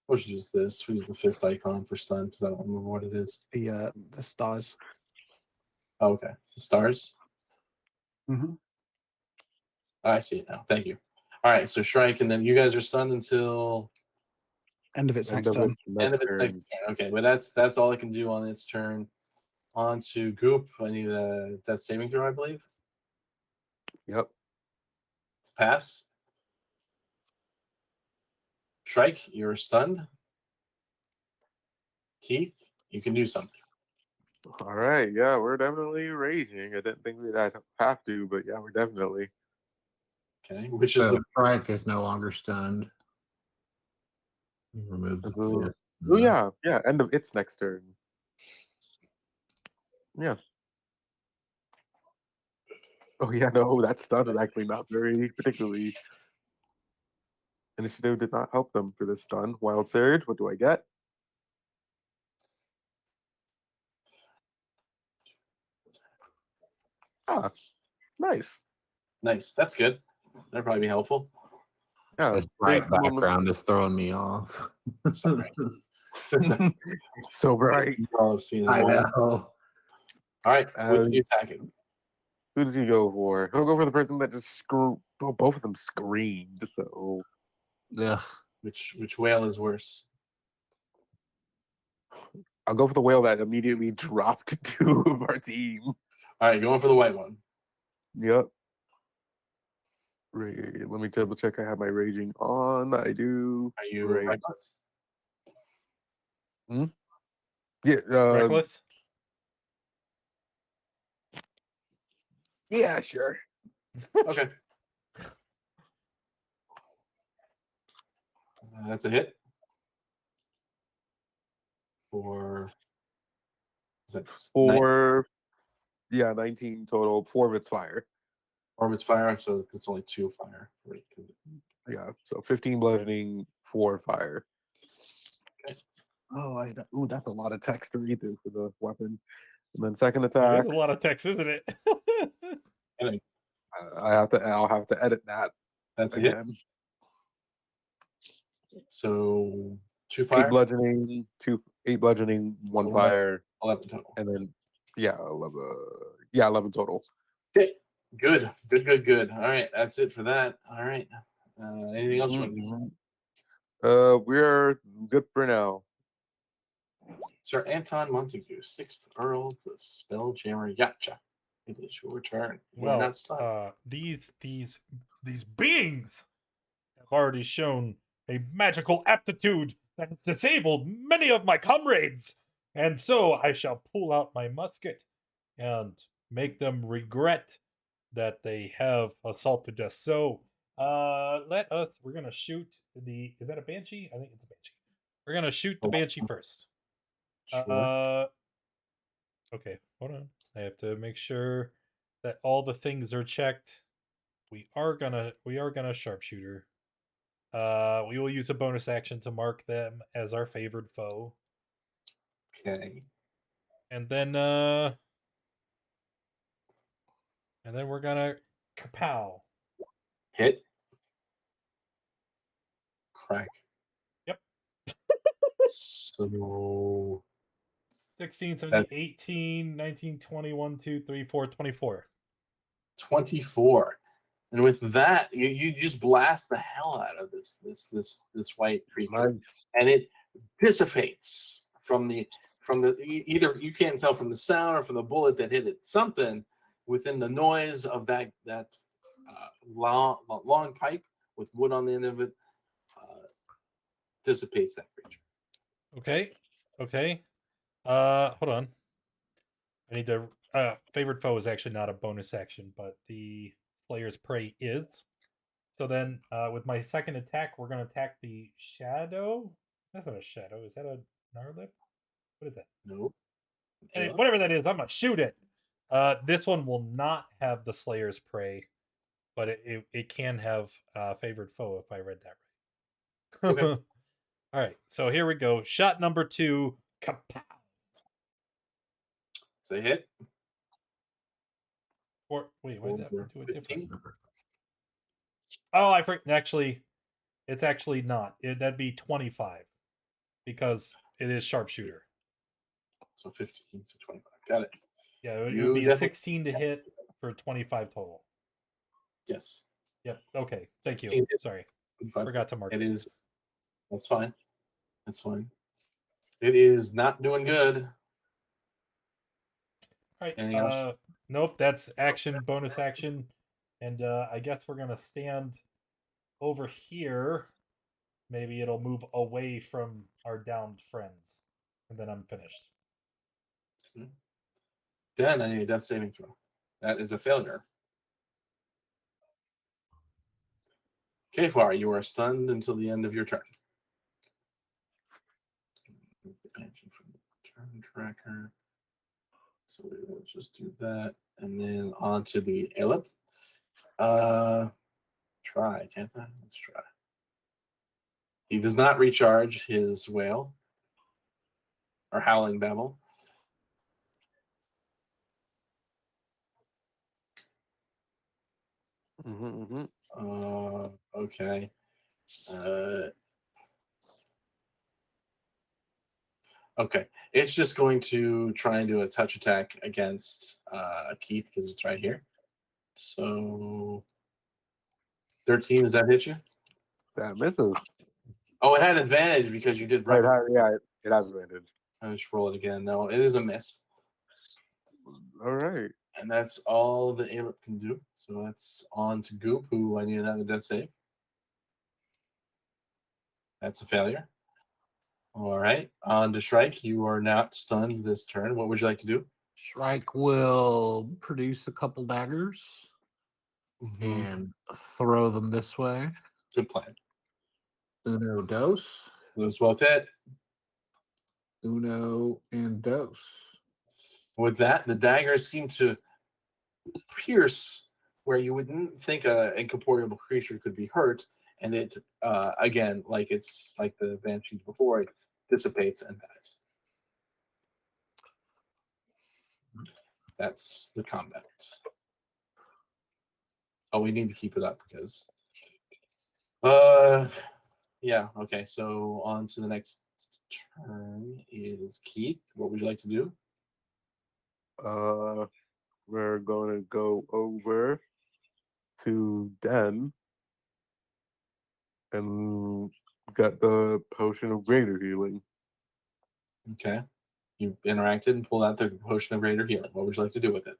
Speaker 2: We'll just use this. We use the fist icon for stun because I don't remember what it is.
Speaker 4: The stars.
Speaker 2: Oh, okay. It's the stars.
Speaker 4: Mm-hmm.
Speaker 2: I see it now. Thank you. All right. So strike, and then you guys are stunned until
Speaker 4: End of its
Speaker 3: End
Speaker 4: next
Speaker 3: of
Speaker 4: turn.
Speaker 2: end of its next turn. Okay, but that's all I can do on its turn. On to Goop. I need a death saving throw, I believe.
Speaker 3: Yep.
Speaker 2: It's a pass. Shrike, you're stunned. Keith, You can do something.
Speaker 3: All right, yeah, we're definitely raging. I didn't think we'd have to, but yeah, we're definitely.
Speaker 2: Okay, which is
Speaker 5: So
Speaker 2: the
Speaker 5: strike is no longer stunned. Remove the
Speaker 3: Mhm.
Speaker 5: fifth.
Speaker 3: Oh yeah, end of its next turn. Yeah. Oh yeah, no, that stun is actually not very particularly. Initiative did not help them for this stun. Wild Surge, what do I get? Ah, nice.
Speaker 2: nice. That's good. That'd probably be helpful.
Speaker 3: Yeah,
Speaker 5: This
Speaker 3: big
Speaker 5: bright
Speaker 3: moment.
Speaker 5: background is throwing me off.
Speaker 2: Sorry.
Speaker 3: It's so bright.
Speaker 2: I've seen
Speaker 5: I
Speaker 2: it.
Speaker 5: know.
Speaker 2: All right, which are you attacking?
Speaker 3: Who does he go for? He'll go for the person that just both of them screamed. So
Speaker 5: Yeah.
Speaker 2: Which whale is worse?
Speaker 3: I'll go for the whale that immediately dropped two of our team.
Speaker 2: All right, going for the white one.
Speaker 3: Yep. Right. Let me double check. I have my raging on. I do.
Speaker 2: Are you
Speaker 3: Right.
Speaker 2: reckless?
Speaker 3: Yeah.
Speaker 1: Reckless.
Speaker 3: Yeah. Sure.
Speaker 2: Okay. That's a hit. For that's
Speaker 3: 4. Yeah, 19 total. 4 of its fire.
Speaker 2: Orbit's fire, so it's only 2 fire. Right?
Speaker 3: Yeah. So 15 bludgeoning, 4 fire.
Speaker 2: Okay.
Speaker 3: Oh, ooh, that's a lot of text to read through for the weapon. And then second
Speaker 1: It
Speaker 3: attack.
Speaker 1: is a lot of text, isn't it?
Speaker 2: And
Speaker 3: I'll have to edit that
Speaker 2: that's a hit.
Speaker 3: again.
Speaker 2: So 2
Speaker 3: 8
Speaker 2: fire,
Speaker 3: bludgeoning, 8 bludgeoning, 1
Speaker 2: So
Speaker 3: fire,
Speaker 2: 11 total.
Speaker 3: and then 11 total.
Speaker 2: Okay. Good. All right, that's it for that. All right. Anything else you want to do?
Speaker 3: We're good for now.
Speaker 2: Sir Anton Montague, 6th Earl, the Spelljammer Yacha. It is your turn. You are
Speaker 1: Well,
Speaker 2: not stunned.
Speaker 1: these beings have already shown a magical aptitude that has disabled many of my comrades, and so I shall pull out my musket and make them regret that they have assaulted us. So, we're gonna shoot the. Is that a banshee? I think it's a banshee. We're gonna shoot the banshee first.
Speaker 2: Sure.
Speaker 1: Okay, hold on. I have to make sure that all the things are checked. We are gonna sharpshooter. We will use a bonus action to mark them as our favored foe.
Speaker 2: Okay.
Speaker 1: And then we're gonna kapow.
Speaker 2: Hit. Crack.
Speaker 1: Yep.
Speaker 2: So
Speaker 1: 16, 17,
Speaker 2: That's-
Speaker 1: 18, 19, 20, 1, 2, 3, 4, 24.
Speaker 2: 24. And with that, you just blast the hell out of this white creature,
Speaker 3: Nice.
Speaker 2: and it dissipates from the either you can't tell from the sound or from the bullet that hit it. Something within the noise of that long pipe with wood on the end of it dissipates that creature.
Speaker 1: Okay. Hold on. I need to favored foe is actually not a bonus action, but the Slayer's Prey is. So then with my second attack, we're gonna attack the shadow. That's not a shadow, is that a Gnarlip? What is that?
Speaker 2: Nope.
Speaker 1: Anyway, whatever that is, I'm gonna shoot it. This one will not have the Slayer's Prey, but it can have favored foe if I read that right.
Speaker 2: Okay.
Speaker 1: All right, so here we go. Shot number 2. Kapow!
Speaker 2: It's a hit.
Speaker 1: Or wait, why did that do it
Speaker 2: 15?
Speaker 1: different? Oh, I forgot. Actually, it's actually not. That'd be 25 because it is sharpshooter.
Speaker 2: So 15 to 25. Got it.
Speaker 1: Yeah, it
Speaker 2: You
Speaker 1: would be a
Speaker 2: definitely-
Speaker 1: 16 to hit for 25 total.
Speaker 2: Yes.
Speaker 1: Yep. Okay. Thank you.
Speaker 2: 16 hit.
Speaker 1: Sorry,
Speaker 2: 25.
Speaker 1: forgot to mark
Speaker 2: It
Speaker 1: it.
Speaker 2: is. That's fine. That's fine. It is not doing good.
Speaker 1: All right.
Speaker 2: Anything else?
Speaker 1: Nope. That's action, bonus action, and I guess we're gonna stand over here. Maybe it'll move away from our downed friends, and then I'm finished.
Speaker 2: Dan, I need a death saving throw. That is a failure. Kefar, you are stunned until the end of your turn. Move the action from the turn tracker. So we will just do that. And then on to the Aelip. Try, can't I? Let's try. He does not recharge his wail or howling babble. Okay. Okay. It's just going to try and do a touch attack against Keith because it's right here. So 13, does that hit you?
Speaker 3: That misses.
Speaker 2: Oh, it had advantage because you did
Speaker 3: Right,
Speaker 2: rough.
Speaker 3: it has advantage.
Speaker 2: I'll just roll it again. No, it is a miss.
Speaker 3: All right.
Speaker 2: And that's all the Aelip can do. So that's on to Goop, who I need another death save. That's a failure. All right. On to Shrike. You are not stunned this turn. What would you like to do?
Speaker 5: Shrike will produce a couple daggers and throw them this way.
Speaker 2: Good plan.
Speaker 5: Uno, dos.
Speaker 2: Those both hit.
Speaker 5: Uno, and dos.
Speaker 2: With that, the daggers seem to pierce where you wouldn't think an incorporeal creature could be hurt, and it again, like it's like the banshees before, it dissipates and dies. That's the combat. Oh, we need to keep it up because yeah, okay, so on to the next turn is Keith. What would you like to do?
Speaker 3: We're going to go over to Den and get the potion of greater healing.
Speaker 2: Okay. You interacted and pulled out the potion of greater healing. What would you like to do with it?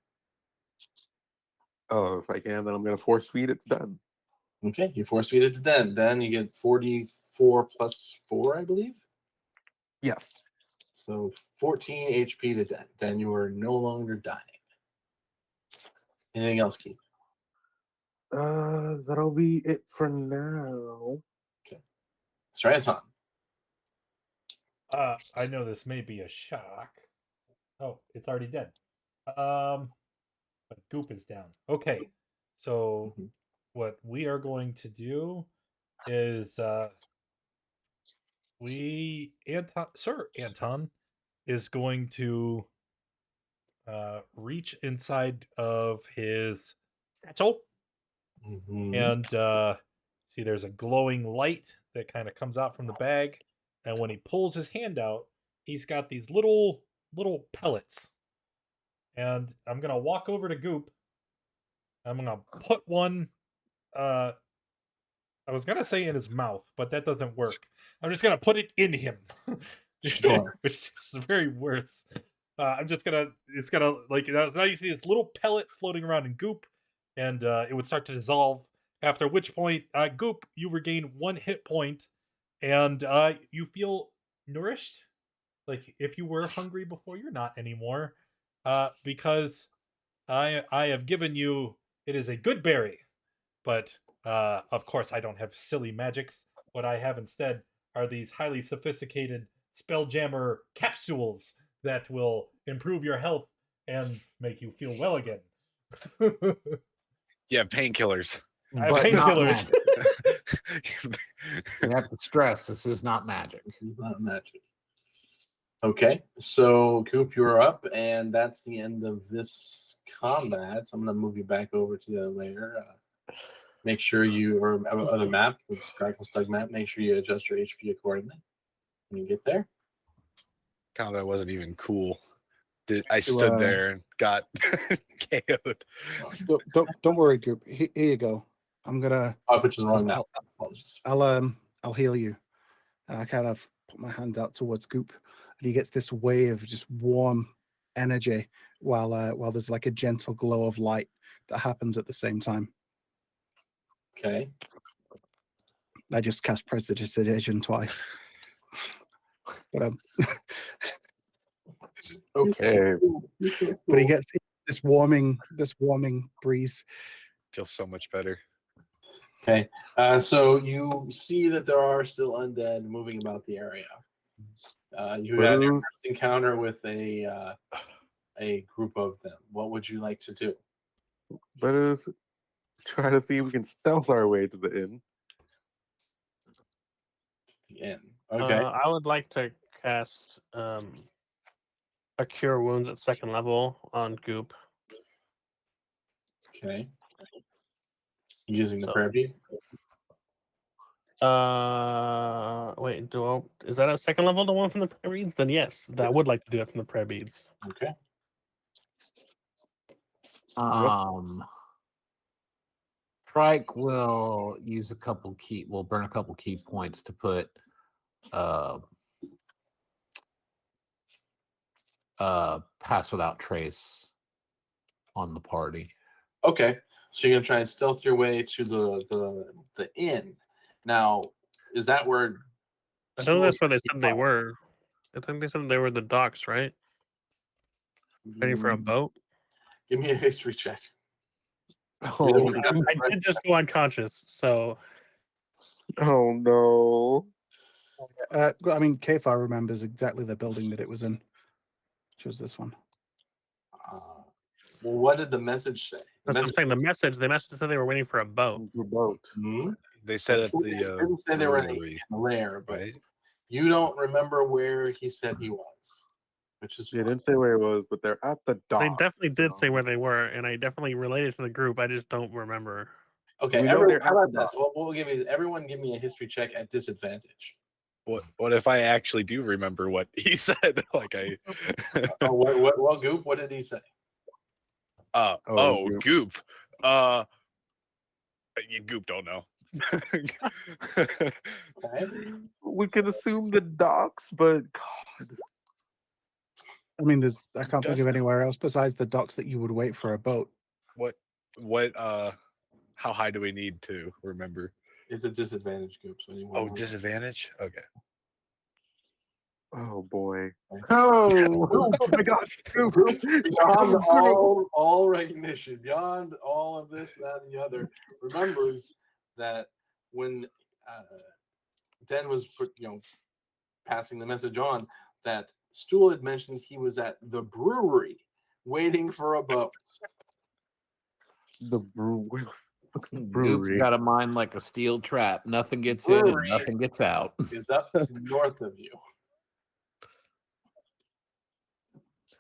Speaker 3: Oh, if I can, then I'm going to force feed it to Den.
Speaker 2: Okay, you force feed it to Den. Then you get 44 plus 4, I believe.
Speaker 3: Yes.
Speaker 2: So 14 HP to Den. Then you are no longer dying. Anything else, Keith?
Speaker 3: That'll be it for now.
Speaker 2: Okay. Straton.
Speaker 1: I know this may be a shock. Oh, it's already dead. But Goop is down. Okay, so what we are going to do is Sir Anton is going to reach inside of his satchel and see there's a glowing light that kind of comes out from the bag, and when he pulls his hand out, he's got these little pellets, and I'm gonna walk over to Goop. I'm gonna put one I was gonna say in his mouth, but that doesn't work. I'm just gonna put it in him.
Speaker 2: Sure.
Speaker 1: Which is very worse. I'm just gonna it's gonna like now you see this little pellet floating around in Goop, and it would start to dissolve, after which point Goop, you regain 1 hit point, and you feel nourished. Like if you were hungry before, you're not anymore. Because I have given you, it is a good berry, but of course I don't have silly magics. What I have instead are these highly sophisticated Spelljammer capsules that will improve your health and make you feel well again.
Speaker 7: Yeah, painkillers.
Speaker 1: I have
Speaker 5: But not
Speaker 1: painkillers.
Speaker 5: magic. You have to stress this is not magic.
Speaker 2: This is not magic. Okay, so Coop, you're up, and that's the end of this combat. So I'm going to move you back over to the other layer. Make sure you, or other map, this Crackle Stug map, make sure you adjust your HP accordingly when you get there.
Speaker 7: Combat wasn't even cool. I stood there and got KO'd.
Speaker 4: Don't worry, Goop. Here you go. I'm gonna.
Speaker 2: I'll put you in the wrong map. Apologies.
Speaker 4: I'll heal you. And I kind of put my hands out towards Goop, and he gets this wave of just warm energy while there's like a gentle glow of light that happens at the same time.
Speaker 2: Okay.
Speaker 4: I just cast Prestidigitation twice. But
Speaker 3: Okay.
Speaker 4: But he gets this warming breeze.
Speaker 7: Feels so much better.
Speaker 2: Okay, so you see that there are still undead moving about the area. You had your first encounter with a group of them. What would you like to do?
Speaker 3: Let us try to see if we can stealth our way to the inn.
Speaker 2: The inn. Okay.
Speaker 6: I would like to cast a Cure Wounds at 2nd level on Goop.
Speaker 2: Okay. Using the
Speaker 6: So-
Speaker 2: prayer bead.
Speaker 6: Wait, is that a 2nd level, the one from the prayer beads? Then yes, I would like to do it from the prayer beads.
Speaker 2: Okay.
Speaker 5: Trike will use will burn a couple key points to put pass without trace on the party.
Speaker 2: Okay. So you're gonna try and stealth your way to the inn. Now, is that where?
Speaker 6: I know that's where they said they were. I think they said they were the docks, right? Waiting for a boat.
Speaker 2: Give me a history check.
Speaker 3: Oh,
Speaker 6: I did just go unconscious, so
Speaker 3: oh no.
Speaker 4: I mean, Kefar remembers exactly the building that it was in, which was this one.
Speaker 2: Well, what did the message say?
Speaker 6: that's what I'm saying. The message said they were waiting for a boat.
Speaker 3: Boat.
Speaker 2: Hmm?
Speaker 7: They said at
Speaker 2: It
Speaker 7: the
Speaker 2: didn't say they were in
Speaker 7: brewery,
Speaker 2: the lair, but
Speaker 7: right?
Speaker 2: you don't remember where he said he was, which is
Speaker 3: They
Speaker 2: fine.
Speaker 3: didn't say where it was, but they're at the dock.
Speaker 6: They definitely did say where they were, and I definitely related to the group. I just don't remember.
Speaker 2: Okay.
Speaker 3: We know
Speaker 2: Everyone,
Speaker 3: they're
Speaker 2: how
Speaker 3: at
Speaker 2: about
Speaker 3: the
Speaker 2: this? We'll give you. Everyone, give me a history check at disadvantage.
Speaker 7: What if I actually do remember what he said? Like I
Speaker 2: Oh, what Goop? What did he say?
Speaker 3: Goop.
Speaker 7: Goop. You Goop don't know.
Speaker 2: Okay.
Speaker 3: We can assume the docks, but God.
Speaker 4: I mean, I can't think
Speaker 7: Does
Speaker 4: of
Speaker 7: that-
Speaker 4: anywhere else besides the docks that you would wait for a boat.
Speaker 7: What how high do we need to remember?
Speaker 2: It's a disadvantage, Goop. So
Speaker 7: Disadvantage? Okay.
Speaker 3: Oh boy.
Speaker 2: Oh,
Speaker 3: Oh my gosh. Goop.
Speaker 2: beyond all recognition, beyond all of this, that, and the other, remembers that when Den was passing the message on, that Stool had mentioned he was at the brewery waiting for a boat.
Speaker 3: The brewery.
Speaker 5: Goop's got a mind like a steel trap. Nothing gets in and
Speaker 2: Brewery.
Speaker 5: nothing gets out.
Speaker 2: Is up to north of you.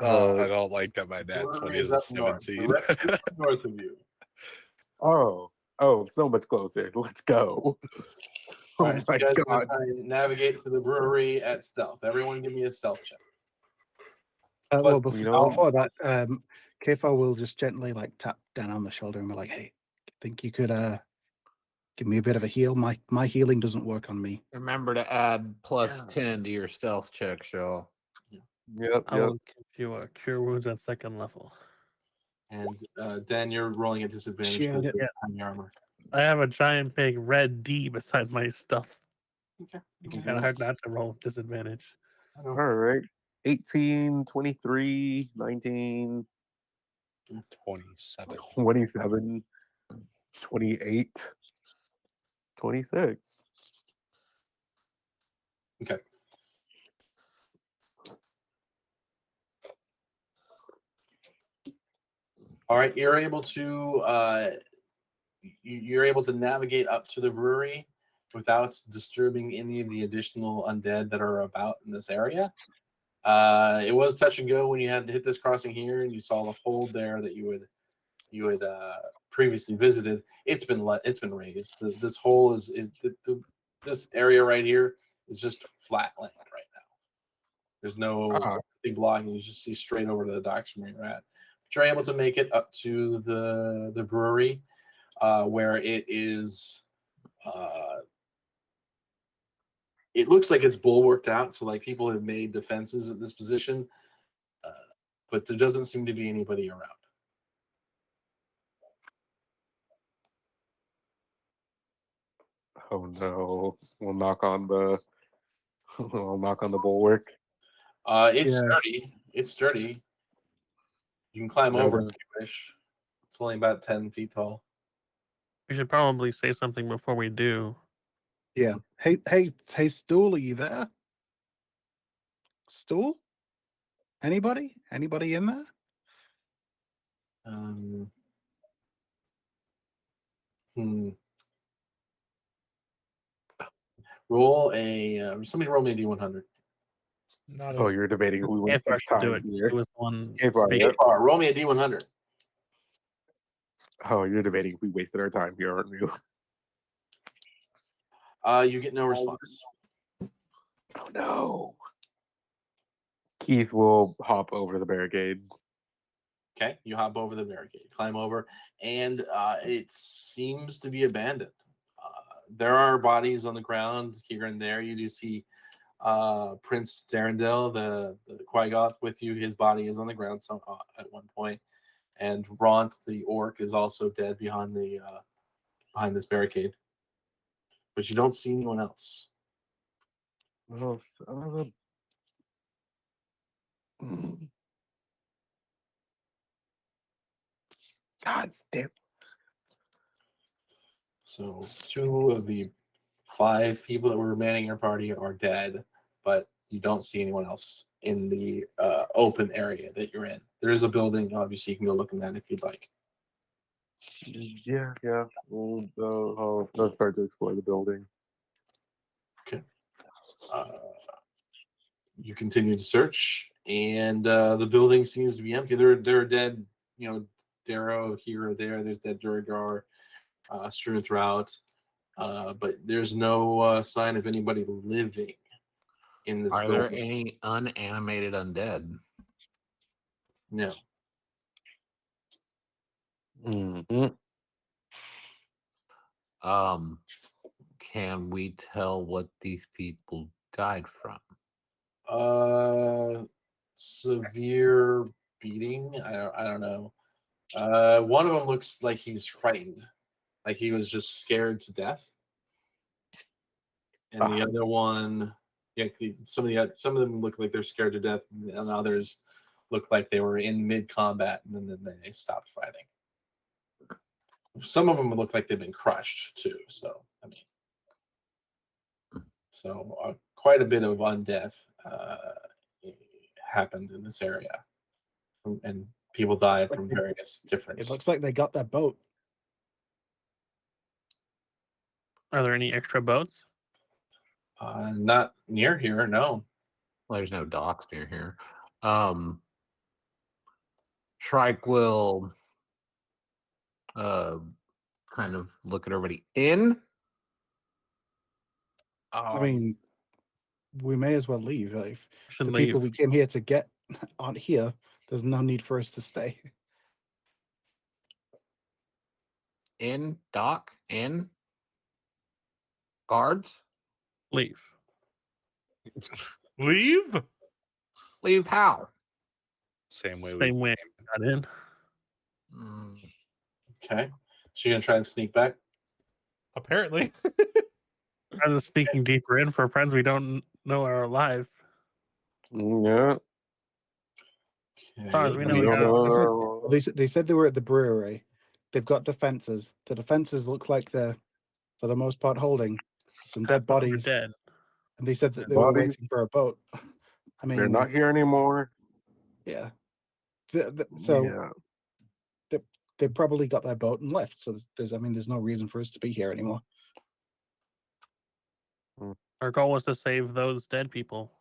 Speaker 7: I don't like that my dad's
Speaker 2: Brewery
Speaker 7: when he
Speaker 2: is
Speaker 7: was
Speaker 2: up north,
Speaker 7: 17.
Speaker 2: directly north of you.
Speaker 3: Oh, so much closer. Let's go.
Speaker 2: All
Speaker 3: Oh
Speaker 2: right, so
Speaker 3: my
Speaker 2: you guys are
Speaker 3: God.
Speaker 2: gonna try and navigate to the brewery at stealth. Everyone, give me a stealth check.
Speaker 4: Well,
Speaker 2: Plus,
Speaker 4: before that, Kefar will just gently tap down on the shoulder and be like, "Hey, think you could give me a bit of a heal? My healing doesn't work on me."
Speaker 5: Remember to add plus 10 to your stealth check, Shaw.
Speaker 3: Yep.
Speaker 6: I will give you a Cure Wounds at 2nd level.
Speaker 2: And Dan, you're rolling a disadvantage
Speaker 4: Shit.
Speaker 2: because you're on your armor.
Speaker 6: I have a giant big red D beside my stuff.
Speaker 2: Okay.
Speaker 6: It's kind of hard not to roll disadvantage.
Speaker 3: All right. 18, 23, 19,
Speaker 7: 27.
Speaker 3: 27, 28, 26.
Speaker 2: Okay. All right, you're able to navigate up to the brewery without disturbing any of the additional undead that are about in this area. It was touch and go when you had to hit this crossing here, and you saw the hold there that you had previously visited. It's been raised. This hole this area right here is just flat land right now. There's no big blocking. You just see straight over to the docks from where you're at. But you're able to make it up to the brewery, where it is. It looks like it's bulwarked out, so like people have made defenses at this position, but there doesn't seem to be anybody around.
Speaker 3: Oh no. We'll knock on the bulwark.
Speaker 2: It's
Speaker 4: Yeah.
Speaker 2: sturdy. It's sturdy. You can climb
Speaker 3: Yeah,
Speaker 2: over
Speaker 3: then-
Speaker 2: if you wish. It's only about 10 feet tall.
Speaker 6: We should probably say something before we do.
Speaker 4: Yeah. Hey, Stool, are you there? Stool? Anybody? Anybody in there?
Speaker 2: Hmm. Roll somebody roll me a d100.
Speaker 1: Not
Speaker 3: Oh,
Speaker 1: a,
Speaker 3: you're debating who wins
Speaker 6: Afar
Speaker 3: each
Speaker 6: should do
Speaker 3: time
Speaker 6: it.
Speaker 3: here.
Speaker 6: He was the one
Speaker 3: Afar,
Speaker 6: speaking.
Speaker 3: yep.
Speaker 2: Roll me a d100.
Speaker 3: Oh, you're debating if we wasted our time here, aren't you?
Speaker 2: You get no response.
Speaker 3: Oh no. Keith will hop over the barricade.
Speaker 2: Okay, you hop over the barricade, climb over, and it seems to be abandoned. There are bodies on the ground here and there. You do see Prince Darendel, the Quagoth, with you. His body is on the ground at one point, and Ront, the orc, is also dead behind this barricade. But you don't see anyone else.
Speaker 3: Oh, son of a- Mm. God damn.
Speaker 2: So 2 of the 5 people that were manning your party are dead, but you don't see anyone else in the open area that you're in. There is a building, obviously, you can go look in that if you'd like.
Speaker 3: Yeah. Let's start to explore the building.
Speaker 2: You continue to search, and the building seems to be empty. There are dead, Darrow here or there. There's dead Duragar strewn throughout, but there's no sign of anybody living in this
Speaker 5: Are there
Speaker 2: building.
Speaker 5: any unanimated undead?
Speaker 2: No.
Speaker 3: Mhm.
Speaker 5: Can we tell what these people died from?
Speaker 2: Severe beating. I don't know. One of them looks like he's frightened, like he was just scared to death. And the other one, some of them look like they're scared to death, and others look like they were in mid combat and then they stopped fighting. Some of them look like they've been crushed too. So quite a bit of undeath happened in this area, and people died from various different.
Speaker 4: It looks like they got their boat.
Speaker 6: Are there any extra boats?
Speaker 2: Not near here, no.
Speaker 5: Well, there's no docks near here. Shrike will kind of look at everybody in.
Speaker 4: I mean, we may as well leave. If
Speaker 6: Should
Speaker 4: the
Speaker 6: leave.
Speaker 4: people we came here to get aren't here, there's no need for us to stay.
Speaker 5: In dock, in guards,
Speaker 6: Leave.
Speaker 1: leave?
Speaker 5: leave how?
Speaker 7: Same way
Speaker 6: Same way I got in.
Speaker 2: Okay, so you're gonna try and sneak back.
Speaker 1: Apparently.
Speaker 6: I'm just sneaking deeper in for friends we don't know are alive.
Speaker 3: Yeah.
Speaker 6: As far as we
Speaker 3: I
Speaker 6: know,
Speaker 3: mean,
Speaker 6: we
Speaker 3: no,
Speaker 6: got
Speaker 4: They said they were at the brewery. They've got defenses. The defenses look like they're, for the most part, holding some dead
Speaker 6: half of them are
Speaker 4: bodies.
Speaker 6: dead.
Speaker 4: And they said that they were
Speaker 3: Bodies?
Speaker 4: waiting for a boat. I mean,
Speaker 3: they're not here anymore.
Speaker 4: yeah. So
Speaker 3: Yeah.
Speaker 4: they probably got their boat and left. So there's no reason for us to be here anymore.
Speaker 6: Our goal was to save those dead people.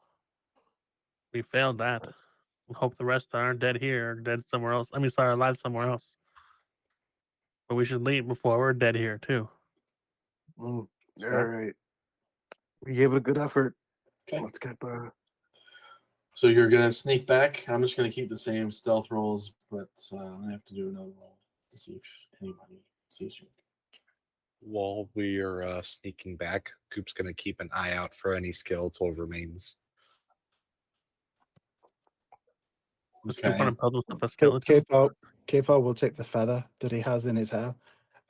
Speaker 6: We failed that. We hope the rest that aren't dead here are dead somewhere else. I mean, sorry, alive somewhere else. But we should leave before we're dead here too.
Speaker 3: All
Speaker 2: fair.
Speaker 3: right. We gave it a good effort.
Speaker 2: Okay.
Speaker 3: Let's get
Speaker 2: So you're gonna sneak back. I'm just gonna keep the same stealth rolls, but I have to do another roll to see if anybody sees you.
Speaker 7: While we are sneaking back, Goop's going to keep an eye out for any skeletal remains.
Speaker 6: Just
Speaker 2: Okay.
Speaker 6: keep on puzzles with a skeleton.
Speaker 4: Kefo will take the feather that he has in his hair,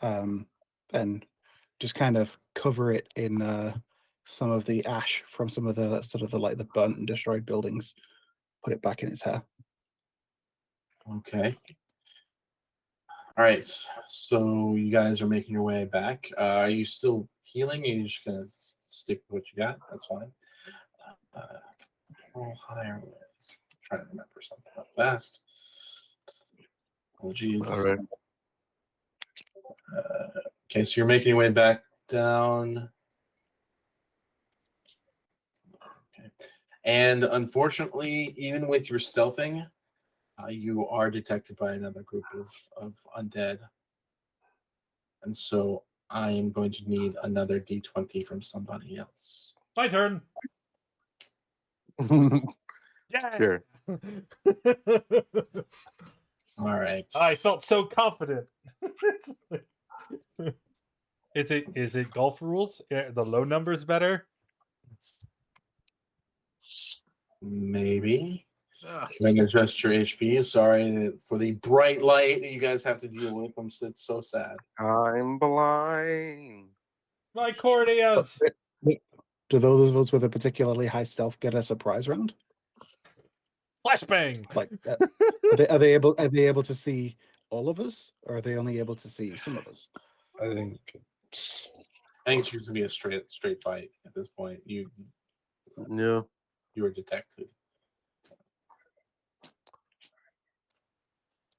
Speaker 4: and just kind of cover it in some of the ash from some of the sort of the burnt and destroyed buildings, put it back in its hair.
Speaker 2: Okay. All right. So you guys are making your way back. Are you still healing? Or are you just gonna stick with what you got? That's fine. Roll higher. Trying to remember something real fast. Oh geez.
Speaker 3: All right.
Speaker 2: Okay, so you're making your way back down. Okay. And unfortunately, even with your stealthing, you are detected by another group of undead. And so I am going to need another d20 from somebody else.
Speaker 1: My turn. Yeah.
Speaker 3: Sure.
Speaker 2: All right.
Speaker 1: I felt so confident. It's like- is it golf rules? The low numbers better?
Speaker 2: Maybe. Trying to adjust your HP. Sorry for the bright light that you guys have to deal with. It's so sad.
Speaker 3: I'm blind.
Speaker 1: My corneas.
Speaker 4: Do those of us with a particularly high stealth get a surprise round?
Speaker 1: Flashbang.
Speaker 4: Like, are they able to see all of us, or are they only able to see some of us?
Speaker 7: I think
Speaker 2: I think it's just gonna be a straight fight at this point. You
Speaker 3: Yeah.
Speaker 2: were detected.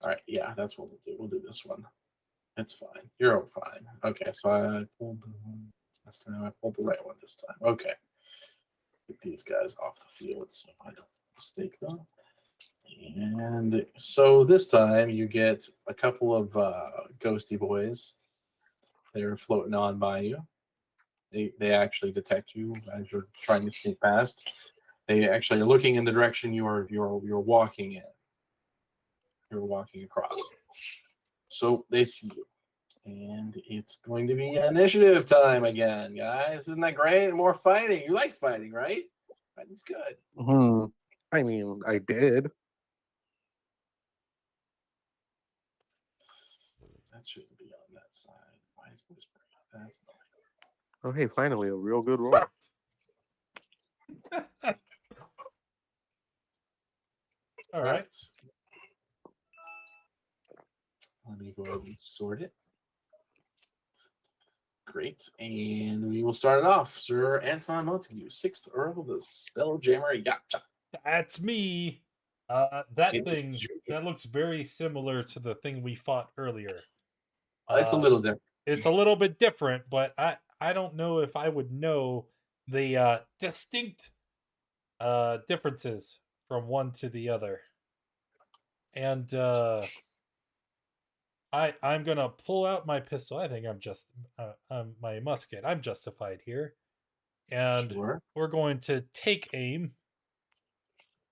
Speaker 2: All right, yeah, that's what we'll do. We'll do this one. That's fine. You're all fine. Okay, so I pulled the one last time. I pulled the right one this time. Okay. Get these guys off the field so I don't mistake them. And so this time you get a couple of ghosty boys. They're floating on by you. They actually detect you as you're trying to sneak past. They actually are looking in the direction you're walking in. You're walking across. So they see you. And it's going to be initiative time again, guys. Isn't that great? More fighting. You like fighting, right? Fighting's good.
Speaker 3: I mean, I did.
Speaker 2: That shouldn't be on that side. Why is whispering? That's annoying.
Speaker 3: Oh, hey, finally, a real good roll.
Speaker 1: All right.
Speaker 2: Let me go ahead and sort it. Great. And we will start it off. Sir Anton Montague, 6th Earl, the Spelljammer Yacha.
Speaker 1: That's me. That
Speaker 2: It
Speaker 1: thing
Speaker 2: is your turn.
Speaker 1: that looks very similar to the thing we fought earlier.
Speaker 2: It's a little different.
Speaker 1: It's a little bit different, but I don't know if I would know the distinct differences from one to the other. And I'm gonna pull out my pistol. I think I'm just my musket. I'm justified here, and
Speaker 2: Sure.
Speaker 1: we're going to take aim,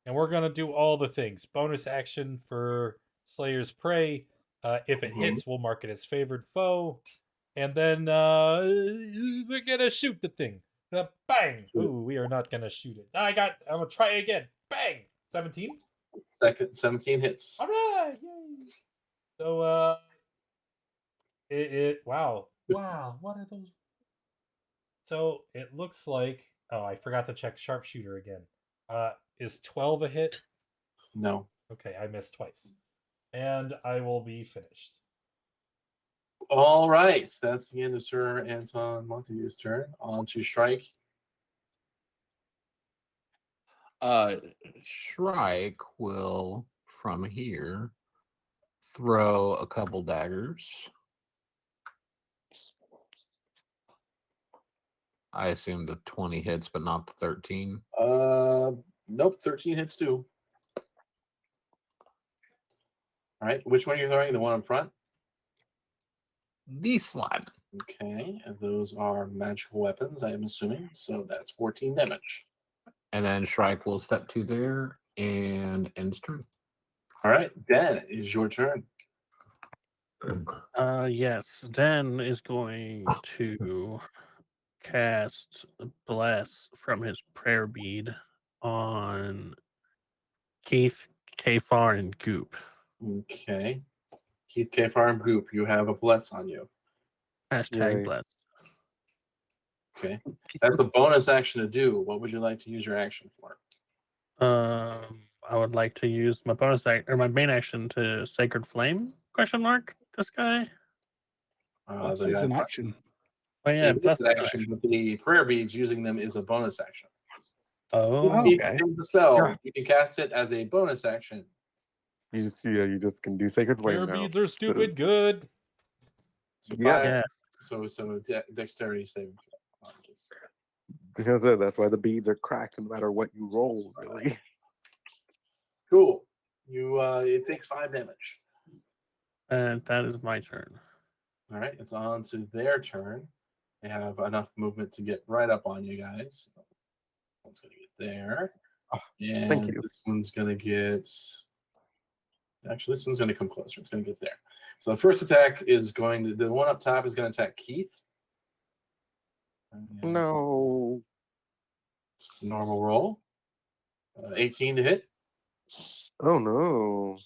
Speaker 1: and we're gonna do all the things. Bonus action for Slayer's Prey. If it hits, we'll mark it as favored foe, and then we're gonna shoot the thing. Bang!
Speaker 2: Shoot it.
Speaker 1: Ooh, we are not gonna shoot it. I'm gonna try again. Bang! 17.
Speaker 2: Second, 17 hits.
Speaker 1: All right! Yay! So wow, what are those? So it looks like, oh, I forgot to check sharpshooter again. Is 12 a hit?
Speaker 2: No.
Speaker 1: Okay, I missed twice. And I will be finished.
Speaker 2: All right. That's the end of Sir Anton Montague's turn. On to Shrike.
Speaker 5: Shrike will, from here, throw a couple daggers. I assume the 20 hits, but not the 13.
Speaker 2: Nope, 13 hits too. All right. Which one are you throwing? The one in front?
Speaker 5: This one.
Speaker 2: Okay. And those are magical weapons, I am assuming. So that's 14 damage.
Speaker 5: And then Shrike will step to there and end his turn.
Speaker 2: All right. Dan, it is your turn.
Speaker 6: Yes, Dan is going to cast Bless from his prayer bead on Keith, Kfar, and Goop.
Speaker 2: Okay. Keith K. Farm Group, you have a bless on you.
Speaker 6: Hashtag
Speaker 3: Yay.
Speaker 6: Bless.
Speaker 2: Okay. That's a bonus action to do. What would you like to use your action for?
Speaker 6: I would like to use my bonus act or my main action to Sacred Flame? Question mark. This guy.
Speaker 4: Bless
Speaker 2: The
Speaker 4: is an action.
Speaker 6: Oh yeah,
Speaker 2: it is
Speaker 6: plus
Speaker 2: an action, but the prayer beads using them is a bonus action.
Speaker 6: Oh,
Speaker 2: If
Speaker 4: okay.
Speaker 2: you the spell,
Speaker 4: Yeah.
Speaker 2: you can cast it as a bonus action.
Speaker 3: You just can do Sacred Flame
Speaker 1: Prayer
Speaker 3: now.
Speaker 1: beads are stupid good.
Speaker 2: So
Speaker 3: Yeah.
Speaker 6: Yeah.
Speaker 2: Dexterity saving throw on this.
Speaker 3: Because that's why the beads are cracked no matter what you roll, really.
Speaker 2: Cool. You it takes 5 damage.
Speaker 6: and that is my turn.
Speaker 2: All right, it's on to their turn. They have enough movement to get right up on you guys. One's gonna get there.
Speaker 3: Oh,
Speaker 2: And
Speaker 3: thank you.
Speaker 2: this one's gonna get actually this one's gonna come closer. It's gonna get there. So the first attack is going to the one up top is gonna attack Keith. And
Speaker 3: No.
Speaker 2: just a normal roll. 18 to hit.
Speaker 3: Oh no.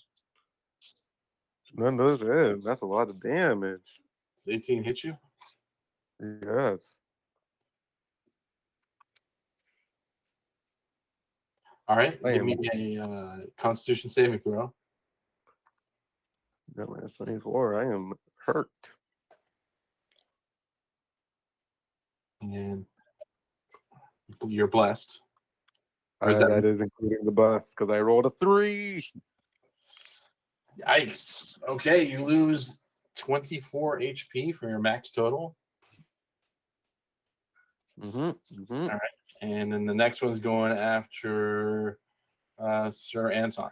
Speaker 3: None does that. That's a lot of damage.
Speaker 2: Does 18 hit you?
Speaker 3: Yes.
Speaker 2: All right,
Speaker 3: I
Speaker 2: give
Speaker 3: am-
Speaker 2: me a Constitution saving throw.
Speaker 3: Got minus 24. I am hurt.
Speaker 2: And you're blessed. Or is
Speaker 3: That is including the bus because I rolled a 3.
Speaker 2: Yikes. Okay, you lose 24 HP for your max total.
Speaker 3: Mm-hmm.
Speaker 2: And then the next one's going after Sir Anton.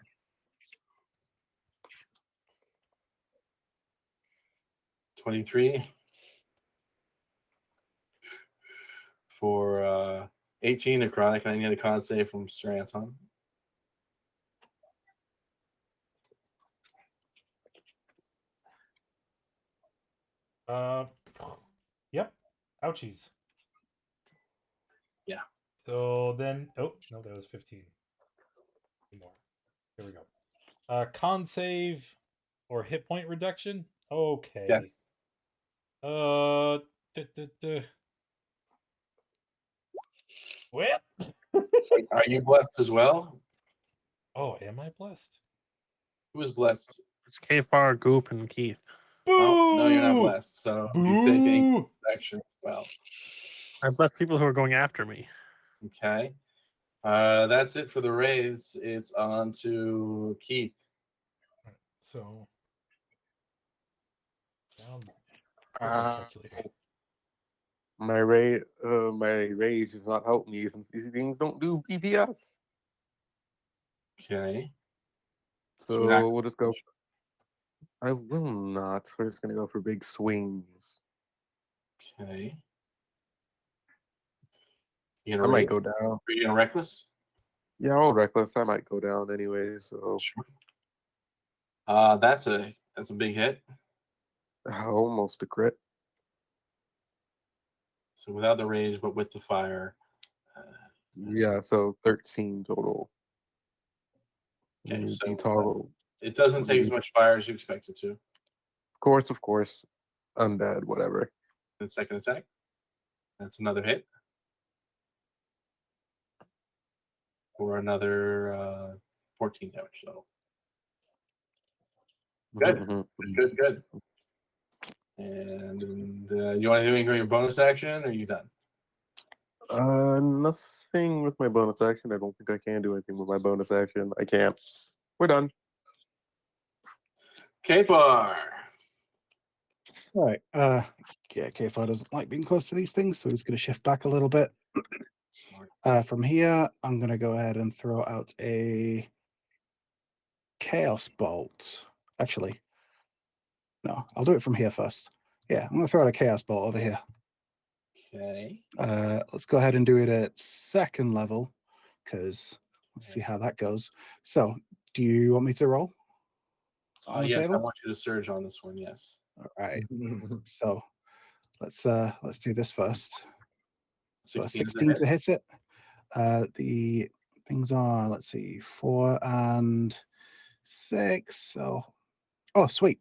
Speaker 2: $23 for 18 necrotic. I need a con save from Sir Anton.
Speaker 1: Yep. Ouchies.
Speaker 2: Yeah.
Speaker 1: So then, oh no, that was 15. More. Here we go. Con save or hit point reduction. Okay.
Speaker 2: Yes.
Speaker 1: Well.
Speaker 2: Are you blessed as well?
Speaker 1: Oh, am I blessed?
Speaker 2: Who is blessed?
Speaker 6: It's K-Far, Goop, and Keith.
Speaker 1: Boo!
Speaker 2: Oh, no, you're not blessed. So you take
Speaker 1: Boo!
Speaker 2: action as well.
Speaker 6: I bless people who are going after me.
Speaker 2: Okay. That's it for the raise. It's on to Keith.
Speaker 1: So down
Speaker 3: Uh,
Speaker 1: calculator.
Speaker 3: my rage does not help me since these things don't do PPS.
Speaker 2: Okay.
Speaker 3: So
Speaker 2: you're not-
Speaker 3: we'll just go. I will not. We're just gonna go for big swings.
Speaker 2: Okay.
Speaker 3: I might go down.
Speaker 2: Are you gonna reckless?
Speaker 3: Yeah, I'll reckless. I might go down anyway. So
Speaker 2: Sure. That's a big hit.
Speaker 3: almost a crit.
Speaker 2: So without the rage, but with the fire.
Speaker 3: Yeah, so 13 total.
Speaker 2: Okay,
Speaker 3: You
Speaker 2: so
Speaker 3: toggle.
Speaker 2: it doesn't take as much fire as you expect it to.
Speaker 3: Of course. Undead, whatever.
Speaker 2: The second attack. That's another hit. For another 14 damage total. Good.
Speaker 3: Mhm.
Speaker 2: Good. And you want to do anything with your bonus action, or are you done?
Speaker 3: Nothing with my bonus action. I don't think I can do anything with my bonus action. I can't. We're done.
Speaker 2: Kfar.
Speaker 4: All right. Yeah, K-Far doesn't like being close to these things, so he's going to shift back a little bit. From here, I'm going to go ahead and throw out a Chaos Bolt. Actually, no, I'll do it from here first. Yeah, I'm going to throw out a Chaos Bolt over here.
Speaker 2: Okay.
Speaker 4: Let's go ahead and do it at second level, because let's see how that goes. So, do you want me to roll? On the
Speaker 2: Yes,
Speaker 4: table?
Speaker 2: I want you to surge on this one. Yes.
Speaker 4: All right. So let's do this first. So 16 to hit it. The things are, let's see, 4 and 6. So, oh, sweet.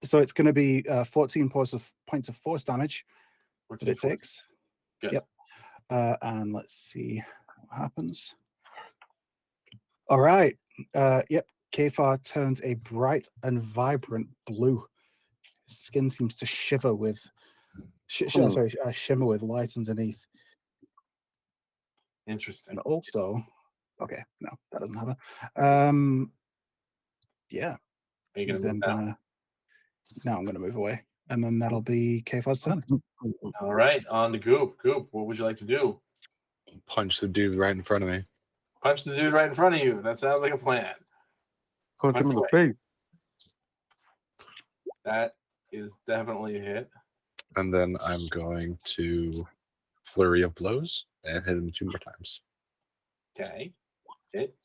Speaker 4: So it's going to be 14 points of force damage that it takes.
Speaker 2: Good.
Speaker 4: Yep. And let's see what happens. All right. Yep. Kefar turns a bright and vibrant blue. His skin seems to shiver with, shimmer with light underneath.
Speaker 2: Interesting.
Speaker 4: And also, okay, no, that doesn't happen. Yeah,
Speaker 2: Are you
Speaker 4: he's
Speaker 2: gonna
Speaker 4: then
Speaker 2: move now?
Speaker 4: gonna. Now I'm gonna move away, and then that'll be Kefar's turn.
Speaker 2: All right, on to Goop. Goop, what would you like to do?
Speaker 7: Punch the dude right in front of me.
Speaker 2: Punch the dude right in front of you. That sounds like a plan.
Speaker 3: Punch him in the
Speaker 2: away.
Speaker 3: face.
Speaker 2: That is definitely a hit.
Speaker 7: And then I'm going to flurry of blows and hit him 2 more times.
Speaker 2: Okay. Hit.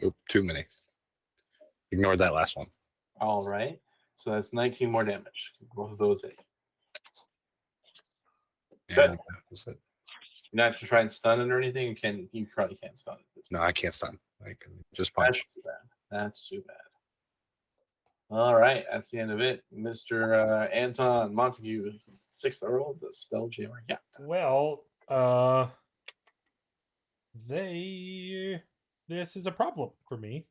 Speaker 7: Oop, too many. Ignore that last one.
Speaker 2: All right. So that's 19 more damage. Both of those hit.
Speaker 7: And
Speaker 2: Good.
Speaker 7: that was it.
Speaker 2: You're not to try and stun it or anything. You probably can't stun it.
Speaker 7: No, I can't stun. I can just
Speaker 2: That's
Speaker 7: punch.
Speaker 2: too bad. That's too bad. All right, that's the end of it. Mr. Anton Montague, 6th Earl, the Spelljammer. Yeah.
Speaker 1: Well, this is a problem for me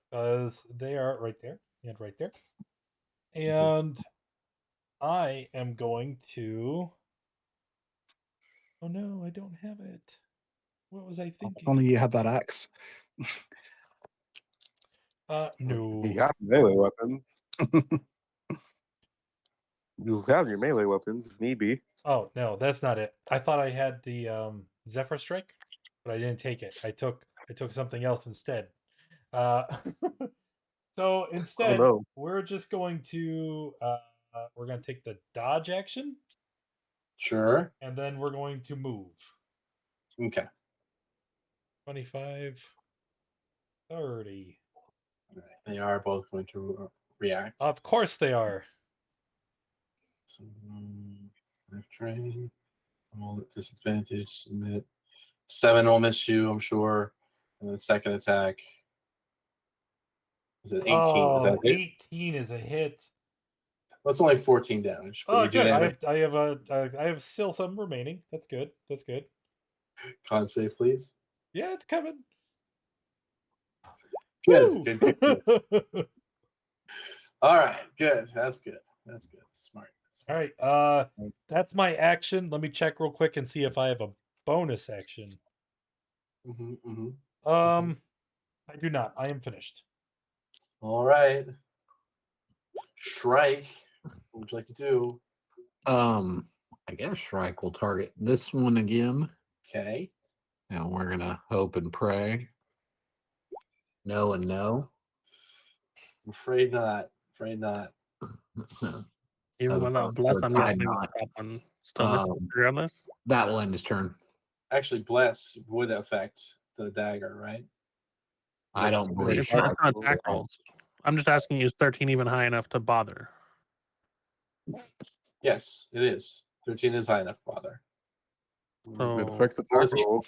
Speaker 1: because they are right there and right there, and I am going to. Oh no, I don't have it. What was I thinking?
Speaker 4: Only you have that axe.
Speaker 1: No.
Speaker 3: You got melee weapons. You have your melee weapons if need be.
Speaker 1: Oh no, that's not it. I thought I had the Zephyr Strike, but I didn't take it. I took something else instead. So instead,
Speaker 3: no.
Speaker 1: we're just going to we're going to take the dodge action,
Speaker 2: Sure.
Speaker 1: and then we're going to move.
Speaker 2: Okay.
Speaker 1: 25, 30.
Speaker 2: All right. They are both going to react.
Speaker 1: Of course they are.
Speaker 2: So, left train. I'm all at disadvantage. Submit. 7 will miss you, I'm sure. And then second attack. Is it 18?
Speaker 1: Oh,
Speaker 2: Is that it?
Speaker 1: 18 is a hit.
Speaker 2: That's only 14 damage. But
Speaker 1: Oh,
Speaker 2: we do
Speaker 1: good.
Speaker 2: have
Speaker 1: I have still some remaining. That's good. That's good.
Speaker 2: con save, please.
Speaker 1: Yeah, it's coming.
Speaker 2: Good.
Speaker 1: Woo!
Speaker 2: Good. All right. Good. That's good. That's good. Smart.
Speaker 1: All right. That's my action. Let me check real quick and see if I have a bonus action. I do not. I am finished.
Speaker 2: All right. Shrike. What would you like to do?
Speaker 5: I guess Shrike will target this one again.
Speaker 2: Okay.
Speaker 5: And we're gonna hope and pray. No and no.
Speaker 2: I'm afraid not. Afraid not.
Speaker 6: Even
Speaker 5: So
Speaker 6: without
Speaker 5: the
Speaker 6: bless, I'm
Speaker 5: side
Speaker 6: guessing the
Speaker 5: knot.
Speaker 6: top one still misses
Speaker 5: Um,
Speaker 6: regardless.
Speaker 5: That will end his turn.
Speaker 2: Actually, bless would affect the dagger, right?
Speaker 5: I don't
Speaker 2: That's-
Speaker 5: believe
Speaker 6: It's not
Speaker 5: Shrike
Speaker 6: attack rolls. I'm just asking you, is 13 even high enough to bother?
Speaker 2: Yes, it is. 13 is high enough, bother.
Speaker 3: It
Speaker 6: So-
Speaker 3: affects attack rolls.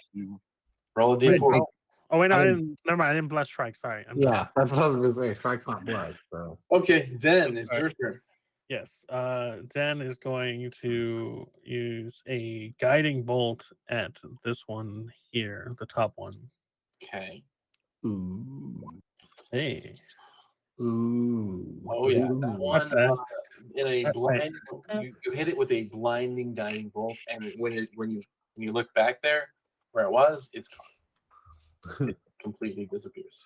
Speaker 2: Roll a
Speaker 6: Wait,
Speaker 2: d4.
Speaker 6: Oh wait, no,
Speaker 5: I
Speaker 6: I
Speaker 5: didn't-
Speaker 6: didn't. Never mind. I didn't bless Shrike. Sorry.
Speaker 5: Yeah, that's what I was gonna say. Shrike's not blood, so
Speaker 2: Okay, Den, it's
Speaker 7: Okay.
Speaker 2: your turn.
Speaker 6: Yes. Den is going to use a guiding bolt at this one here, the top one.
Speaker 2: Okay.
Speaker 5: ooh,
Speaker 6: Hey.
Speaker 5: ooh.
Speaker 2: Oh yeah, that
Speaker 5: ooh.
Speaker 2: one
Speaker 6: the-
Speaker 2: in a
Speaker 6: Wait.
Speaker 2: blind. You hit it with a blinding guiding bolt, and when you look back there where it was, it's gone. It completely disappears.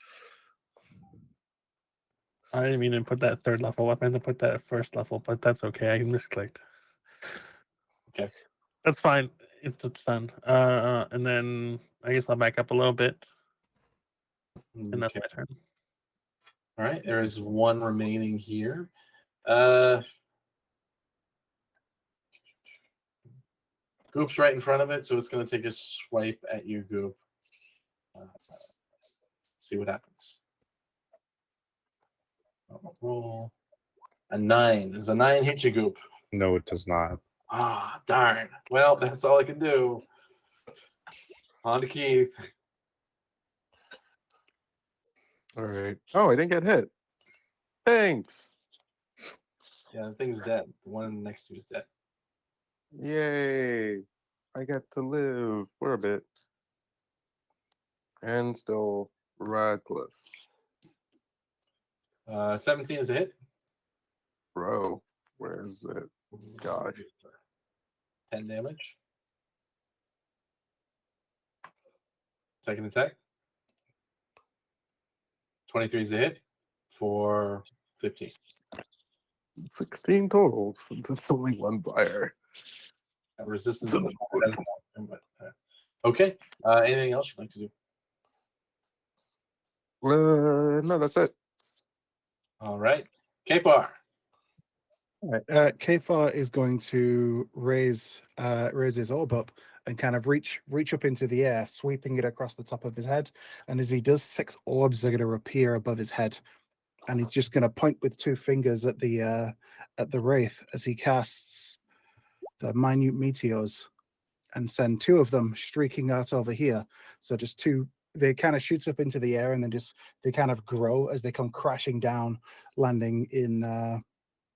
Speaker 6: I didn't mean to put that third level weapon to put that at first level, but that's okay. I misclicked.
Speaker 2: Okay.
Speaker 6: That's fine. It's done. And then I guess I'll back up a little bit, and that's
Speaker 2: Okay.
Speaker 6: my turn.
Speaker 2: All right. There is one remaining here. Goop's right in front of it, so it's going to take a swipe at you, Goop. Let's see what happens. Roll a 9. Does a 9 hit you, Goop?
Speaker 7: No, it does not.
Speaker 2: Ah, darn. Well, that's all I can do. On to Keith.
Speaker 3: All right. Oh, I didn't get hit. Thanks.
Speaker 2: Yeah, the thing's dead. The one next to you is dead.
Speaker 3: Yay. I get to live for a bit. And still reckless.
Speaker 2: 17 is a hit.
Speaker 3: Bro, where is it? Gosh.
Speaker 2: 10 damage. Second attack. 23 is a hit for 15.
Speaker 3: 16 total, since it's only one fire.
Speaker 2: Resistance. To fire, but, okay. Anything else you'd like to do?
Speaker 3: No, that's it.
Speaker 2: All right. Kfar.
Speaker 4: Kfar is going to raise his orb up and kind of reach up into the air, sweeping it across the top of his head. And as he does, 6 orbs are going to appear above his head, and he's just going to point with 2 fingers at the wraith as he casts the minute meteors and send 2 of them streaking out over here. So just 2. They kind of shoots up into the air, and then they kind of grow as they come crashing down, landing in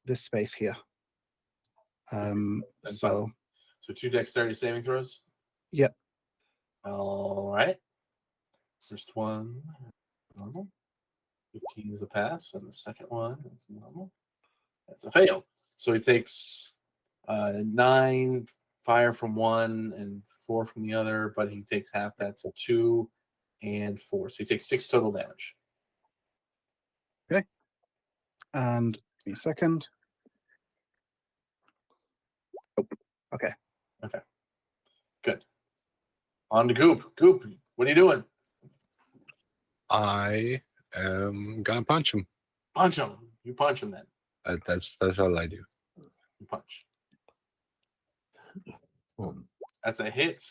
Speaker 4: this space here. So
Speaker 2: 2 dexterity saving throws.
Speaker 4: Yep.
Speaker 2: All right. First one, normal. 15 is a pass, and the second one is normal. That's a fail. So he takes 9 fire from one and 4 from the other, but he takes half that, so 2 and 4. So he takes 6 total damage.
Speaker 4: Okay. And a second. Oh, okay.
Speaker 2: Okay. Good. On to Goop. Goop, what are you doing?
Speaker 7: I am gonna punch him.
Speaker 2: Punch him. You punch him then.
Speaker 7: That's all I do.
Speaker 2: You punch. That's a hit.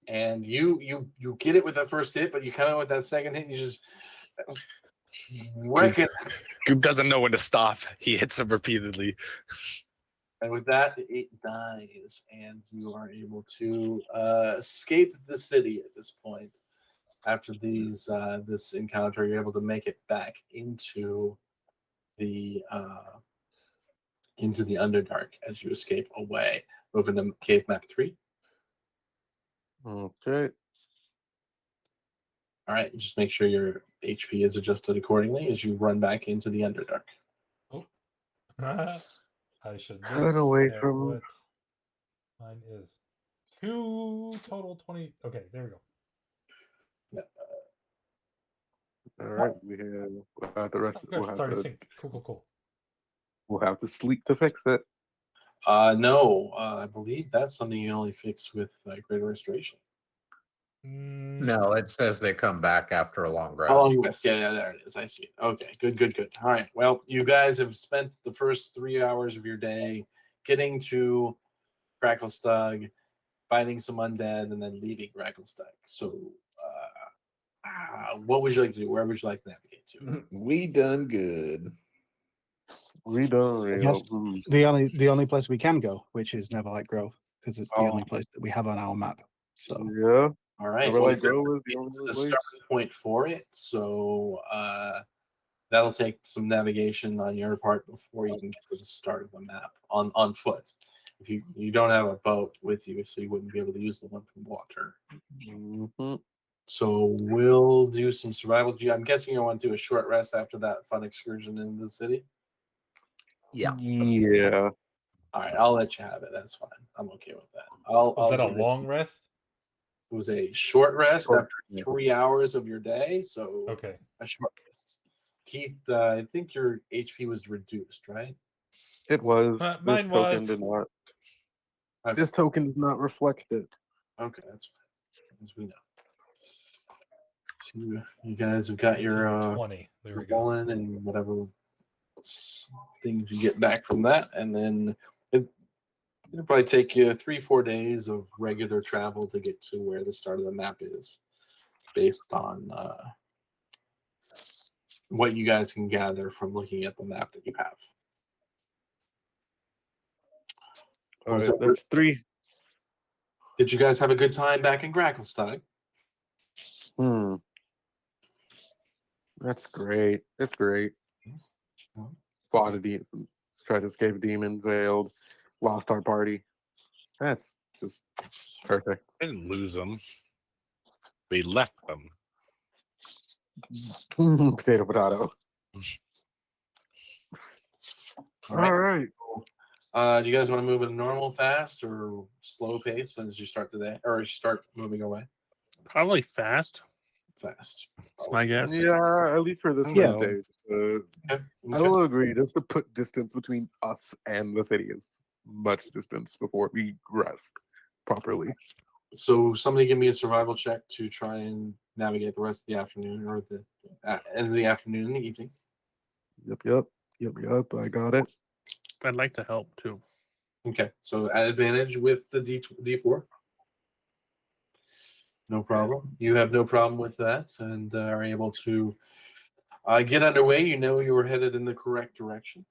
Speaker 2: And you get it with that first hit, but you kind of with that second hit, you just wreck it.
Speaker 7: Goop doesn't know when to stop. He hits him repeatedly.
Speaker 2: And with that, it dies, and you are able to escape the city at this point. After this encounter, you're able to make it back into the Underdark as you escape away. Moving to cave map 3.
Speaker 3: Okay.
Speaker 2: All right, just make sure your HP is adjusted accordingly as you run back into the Underdark.
Speaker 1: Oh. I should
Speaker 3: Run
Speaker 1: look
Speaker 3: away
Speaker 1: at
Speaker 3: from-
Speaker 1: what mine is. 2 total 20. Okay, there we go.
Speaker 3: All right, we'll have the rest.
Speaker 1: Oh, good. It's already synced. Cool.
Speaker 3: We'll have to sleep to fix it.
Speaker 2: No, I believe that's something you only fix with Greater Restoration.
Speaker 5: No, it says they come back after a long rest.
Speaker 2: How long rest? Yeah, there it is. I see it. Okay, good. All right. Well, you guys have spent the first 3 hours of your day getting to Gracklestug, fighting some undead, and then leaving Gracklestug. So, what would you like to do? Where would you like to navigate to?
Speaker 5: We done good.
Speaker 3: We don't
Speaker 4: Yes.
Speaker 3: real.
Speaker 4: The only place we can go, which is Neverlight Grove, because it's the
Speaker 2: Oh.
Speaker 4: only place that we have on our map. So
Speaker 3: Yeah.
Speaker 2: All right.
Speaker 3: Neverlight
Speaker 2: well,
Speaker 3: Grove is the
Speaker 2: it's
Speaker 3: only
Speaker 2: the
Speaker 3: place.
Speaker 2: starting point for it. So that'll take some navigation on your part before you can get to the start of the map on foot. If you don't have a boat with you, so you wouldn't be able to use the one from water.
Speaker 3: Mhm.
Speaker 2: So we'll do some survival. I'm guessing you want to do a short rest after that fun excursion into the city.
Speaker 5: Yeah.
Speaker 3: Yeah.
Speaker 2: All right, I'll let you have it. That's fine. I'm okay with that.
Speaker 1: Was that a
Speaker 2: give it
Speaker 1: long
Speaker 2: to-
Speaker 1: rest?
Speaker 2: It was a short rest
Speaker 3: Short,
Speaker 2: after
Speaker 3: yeah.
Speaker 2: 3 hours of your day. So
Speaker 1: Okay.
Speaker 2: a short rest. Keith, I think your HP was reduced, right?
Speaker 3: It was.
Speaker 1: Mine
Speaker 3: This token
Speaker 1: was.
Speaker 3: did not.
Speaker 2: Okay.
Speaker 3: This token does not reflect it.
Speaker 2: Okay, that's fine. As we know. So you guys have got your
Speaker 1: 20. There
Speaker 2: your
Speaker 1: we go.
Speaker 2: rolling and whatever things you get back from that, and then it'll probably take you 3-4 days of regular travel to get to where the start of the map is, based on what you guys can gather from looking at the map that you have.
Speaker 3: All
Speaker 2: So
Speaker 3: right, that's 3.
Speaker 2: Did you guys have a good time back in Gracklestug?
Speaker 3: That's great. It's great. Fought a demon. Tried to escape a demon, veiled. Lost our party. That's Just perfect.
Speaker 7: I didn't lose them. We left them.
Speaker 3: Potato, potato.
Speaker 2: All right.
Speaker 3: All right.
Speaker 2: Do you guys want to move at a normal, fast, or slow pace as you start the day, or you start moving away?
Speaker 6: Probably fast.
Speaker 2: Fast.
Speaker 6: That's my guess.
Speaker 3: Yeah, at least for this
Speaker 7: I
Speaker 3: first
Speaker 7: don't
Speaker 3: day.
Speaker 2: Okay.
Speaker 3: I
Speaker 2: Okay.
Speaker 3: will agree. Just to put distance between us and the city is much distance before we rest properly.
Speaker 2: So somebody give me a survival check to try and navigate the rest of the afternoon, or the end of the afternoon and the evening.
Speaker 3: Yep. I got it.
Speaker 6: I'd like to help too.
Speaker 2: Okay. So at advantage with the D4. No problem. You have no problem with that, and are able to get underway. You know you were headed in the correct direction,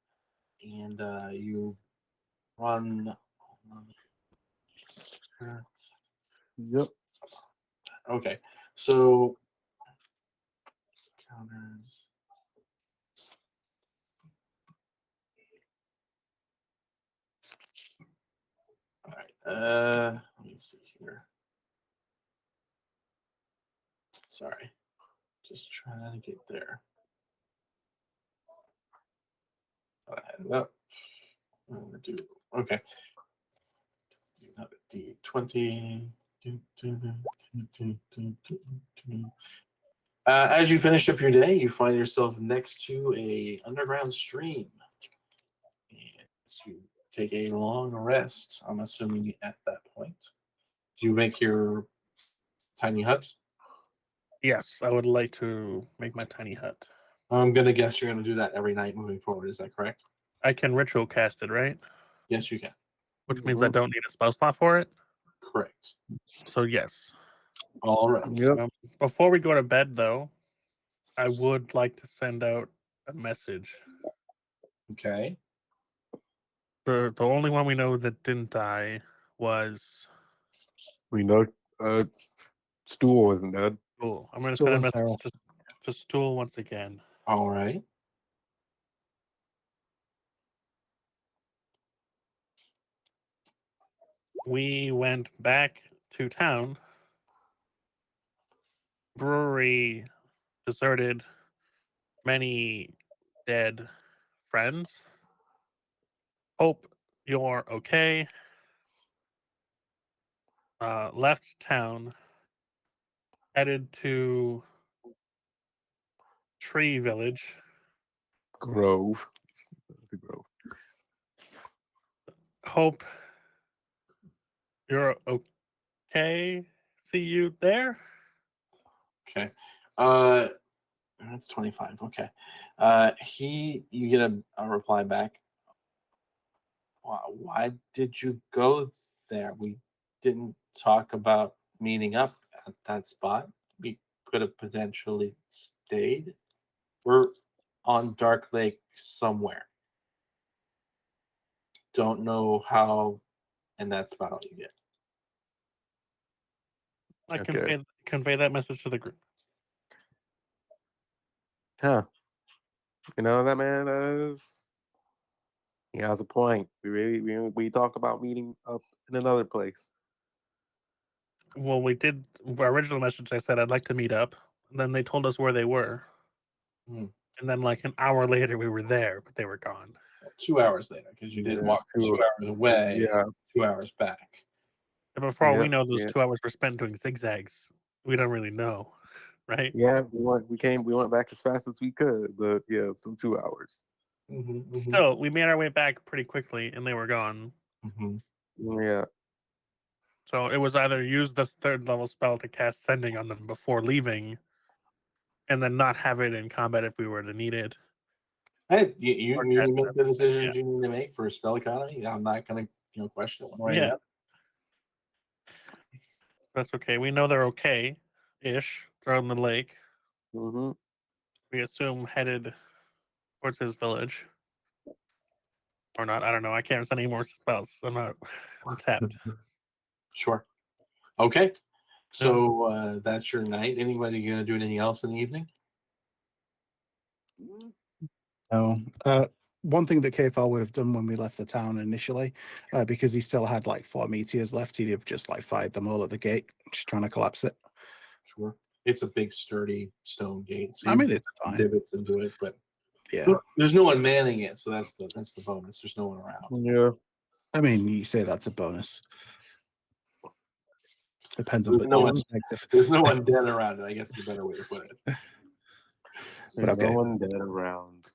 Speaker 2: and you run.
Speaker 3: Yep.
Speaker 2: Okay, so counters. All right. Let me see here. Sorry, just trying to get there. I had it up. I'm gonna do okay. Do another D20. As you finish up your day, you find yourself next to a underground stream, and you take a long rest. I'm assuming at that point, do you make your tiny hut?
Speaker 6: Yes, I would like to make my tiny hut.
Speaker 2: I'm gonna guess you're gonna do that every night moving forward. Is that correct?
Speaker 6: I can ritual cast it, right?
Speaker 2: Yes, you can.
Speaker 6: Which means I don't need a spell slot for it.
Speaker 2: Correct.
Speaker 6: So yes.
Speaker 2: All right.
Speaker 3: Yep.
Speaker 6: Before we go to bed, though, I would like to send out a message.
Speaker 2: Okay.
Speaker 6: The only one we know that didn't die was
Speaker 3: We know Stool wasn't dead.
Speaker 6: Stool. I'm going to
Speaker 4: Stool
Speaker 6: send a
Speaker 4: and
Speaker 6: message
Speaker 4: Seraph.
Speaker 6: to Stool once again.
Speaker 2: All right.
Speaker 6: We went back to town. Brewery deserted. Many dead friends. Hope you're okay. Left town. Headed to Tree Village.
Speaker 3: Grove. The Grove.
Speaker 6: Hope you're okay. See you there.
Speaker 2: Okay. That's 25. Okay. You get a reply back. Why did you go there? We didn't talk about meeting up at that spot. We could have potentially stayed. We're on Dark Lake somewhere. Don't know how, and that's about all you get.
Speaker 6: I
Speaker 3: Okay.
Speaker 6: convey that message to the group.
Speaker 3: Huh. You know that man is. He has a point. We talk about meeting up in another place.
Speaker 6: Well, we did. Our original message, I said I'd like to meet up. And then they told us where they were.
Speaker 2: Hmm.
Speaker 6: And then, like an hour later, we were there, but they were gone.
Speaker 2: 2 hours later, because you did
Speaker 3: Yeah,
Speaker 2: walk 2 hours away,
Speaker 3: Yeah.
Speaker 2: 2 hours back.
Speaker 6: And before all we
Speaker 3: Yep,
Speaker 6: know, those
Speaker 3: yeah.
Speaker 6: 2 hours were spent doing zigzags. We don't really know, right?
Speaker 3: Yeah, we went back as fast as we could, but yeah, some 2 hours.
Speaker 6: Still, we made our way back pretty quickly, and they were gone.
Speaker 3: Yeah.
Speaker 6: So it was either use the third level spell to cast Sending on them before leaving, and then not have it in combat if we were to need it.
Speaker 2: Hey, you
Speaker 6: Or
Speaker 2: need to
Speaker 6: cast
Speaker 2: make
Speaker 6: them,
Speaker 2: the decisions you need to make for spell economy. I'm not going to question it one way or the
Speaker 6: Yeah.
Speaker 2: other.
Speaker 6: That's okay. We know they're okay-ish. They're on the lake.
Speaker 3: Mm-hmm.
Speaker 6: We assume headed towards his village. Or not. I don't know. I can't send any more spells. I'm tapped.
Speaker 2: Sure. Okay. So that's your night. Anybody going to do anything else in the evening?
Speaker 4: No. one thing that KFL would have done when we left the town initially, because he still had like 4 meteors left, he'd have just like fired them all at the gate, just trying to collapse it.
Speaker 2: Sure. It's a big, sturdy stone gate. So
Speaker 4: I
Speaker 2: you
Speaker 4: mean,
Speaker 2: can
Speaker 4: it's
Speaker 2: put
Speaker 4: fine.
Speaker 2: divots into it, but
Speaker 4: Yeah.
Speaker 2: there's no one manning it, so that's the bonus. There's no one around.
Speaker 3: Yeah.
Speaker 4: I mean, you say that's a bonus. Depends on
Speaker 2: There's
Speaker 4: the
Speaker 2: no one-
Speaker 4: perspective.
Speaker 2: There's no one dead around it. I guess is a better way to put it.
Speaker 4: But
Speaker 3: There's
Speaker 4: okay.
Speaker 3: no one dead around.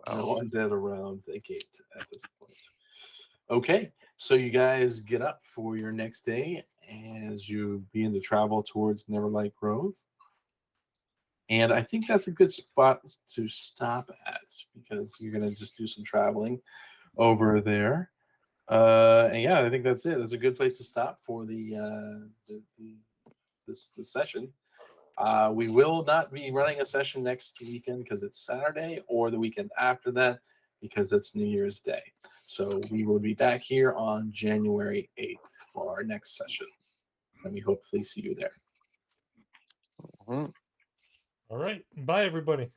Speaker 2: No
Speaker 3: Wow.
Speaker 2: one dead around the gate at this point. Okay, so you guys get up for your next day as you begin to travel towards Neverlight Grove. And I think that's a good spot to stop at because you're going to just do some traveling over there. And yeah, I think that's it. It's a good place to stop for this session. We will not be running a session next weekend because it's Saturday, or the weekend after that because it's New Year's Day. So we will be back here on January 8th for our next session. And we hopefully see you there.
Speaker 3: Mhm.
Speaker 1: All right. Bye, everybody.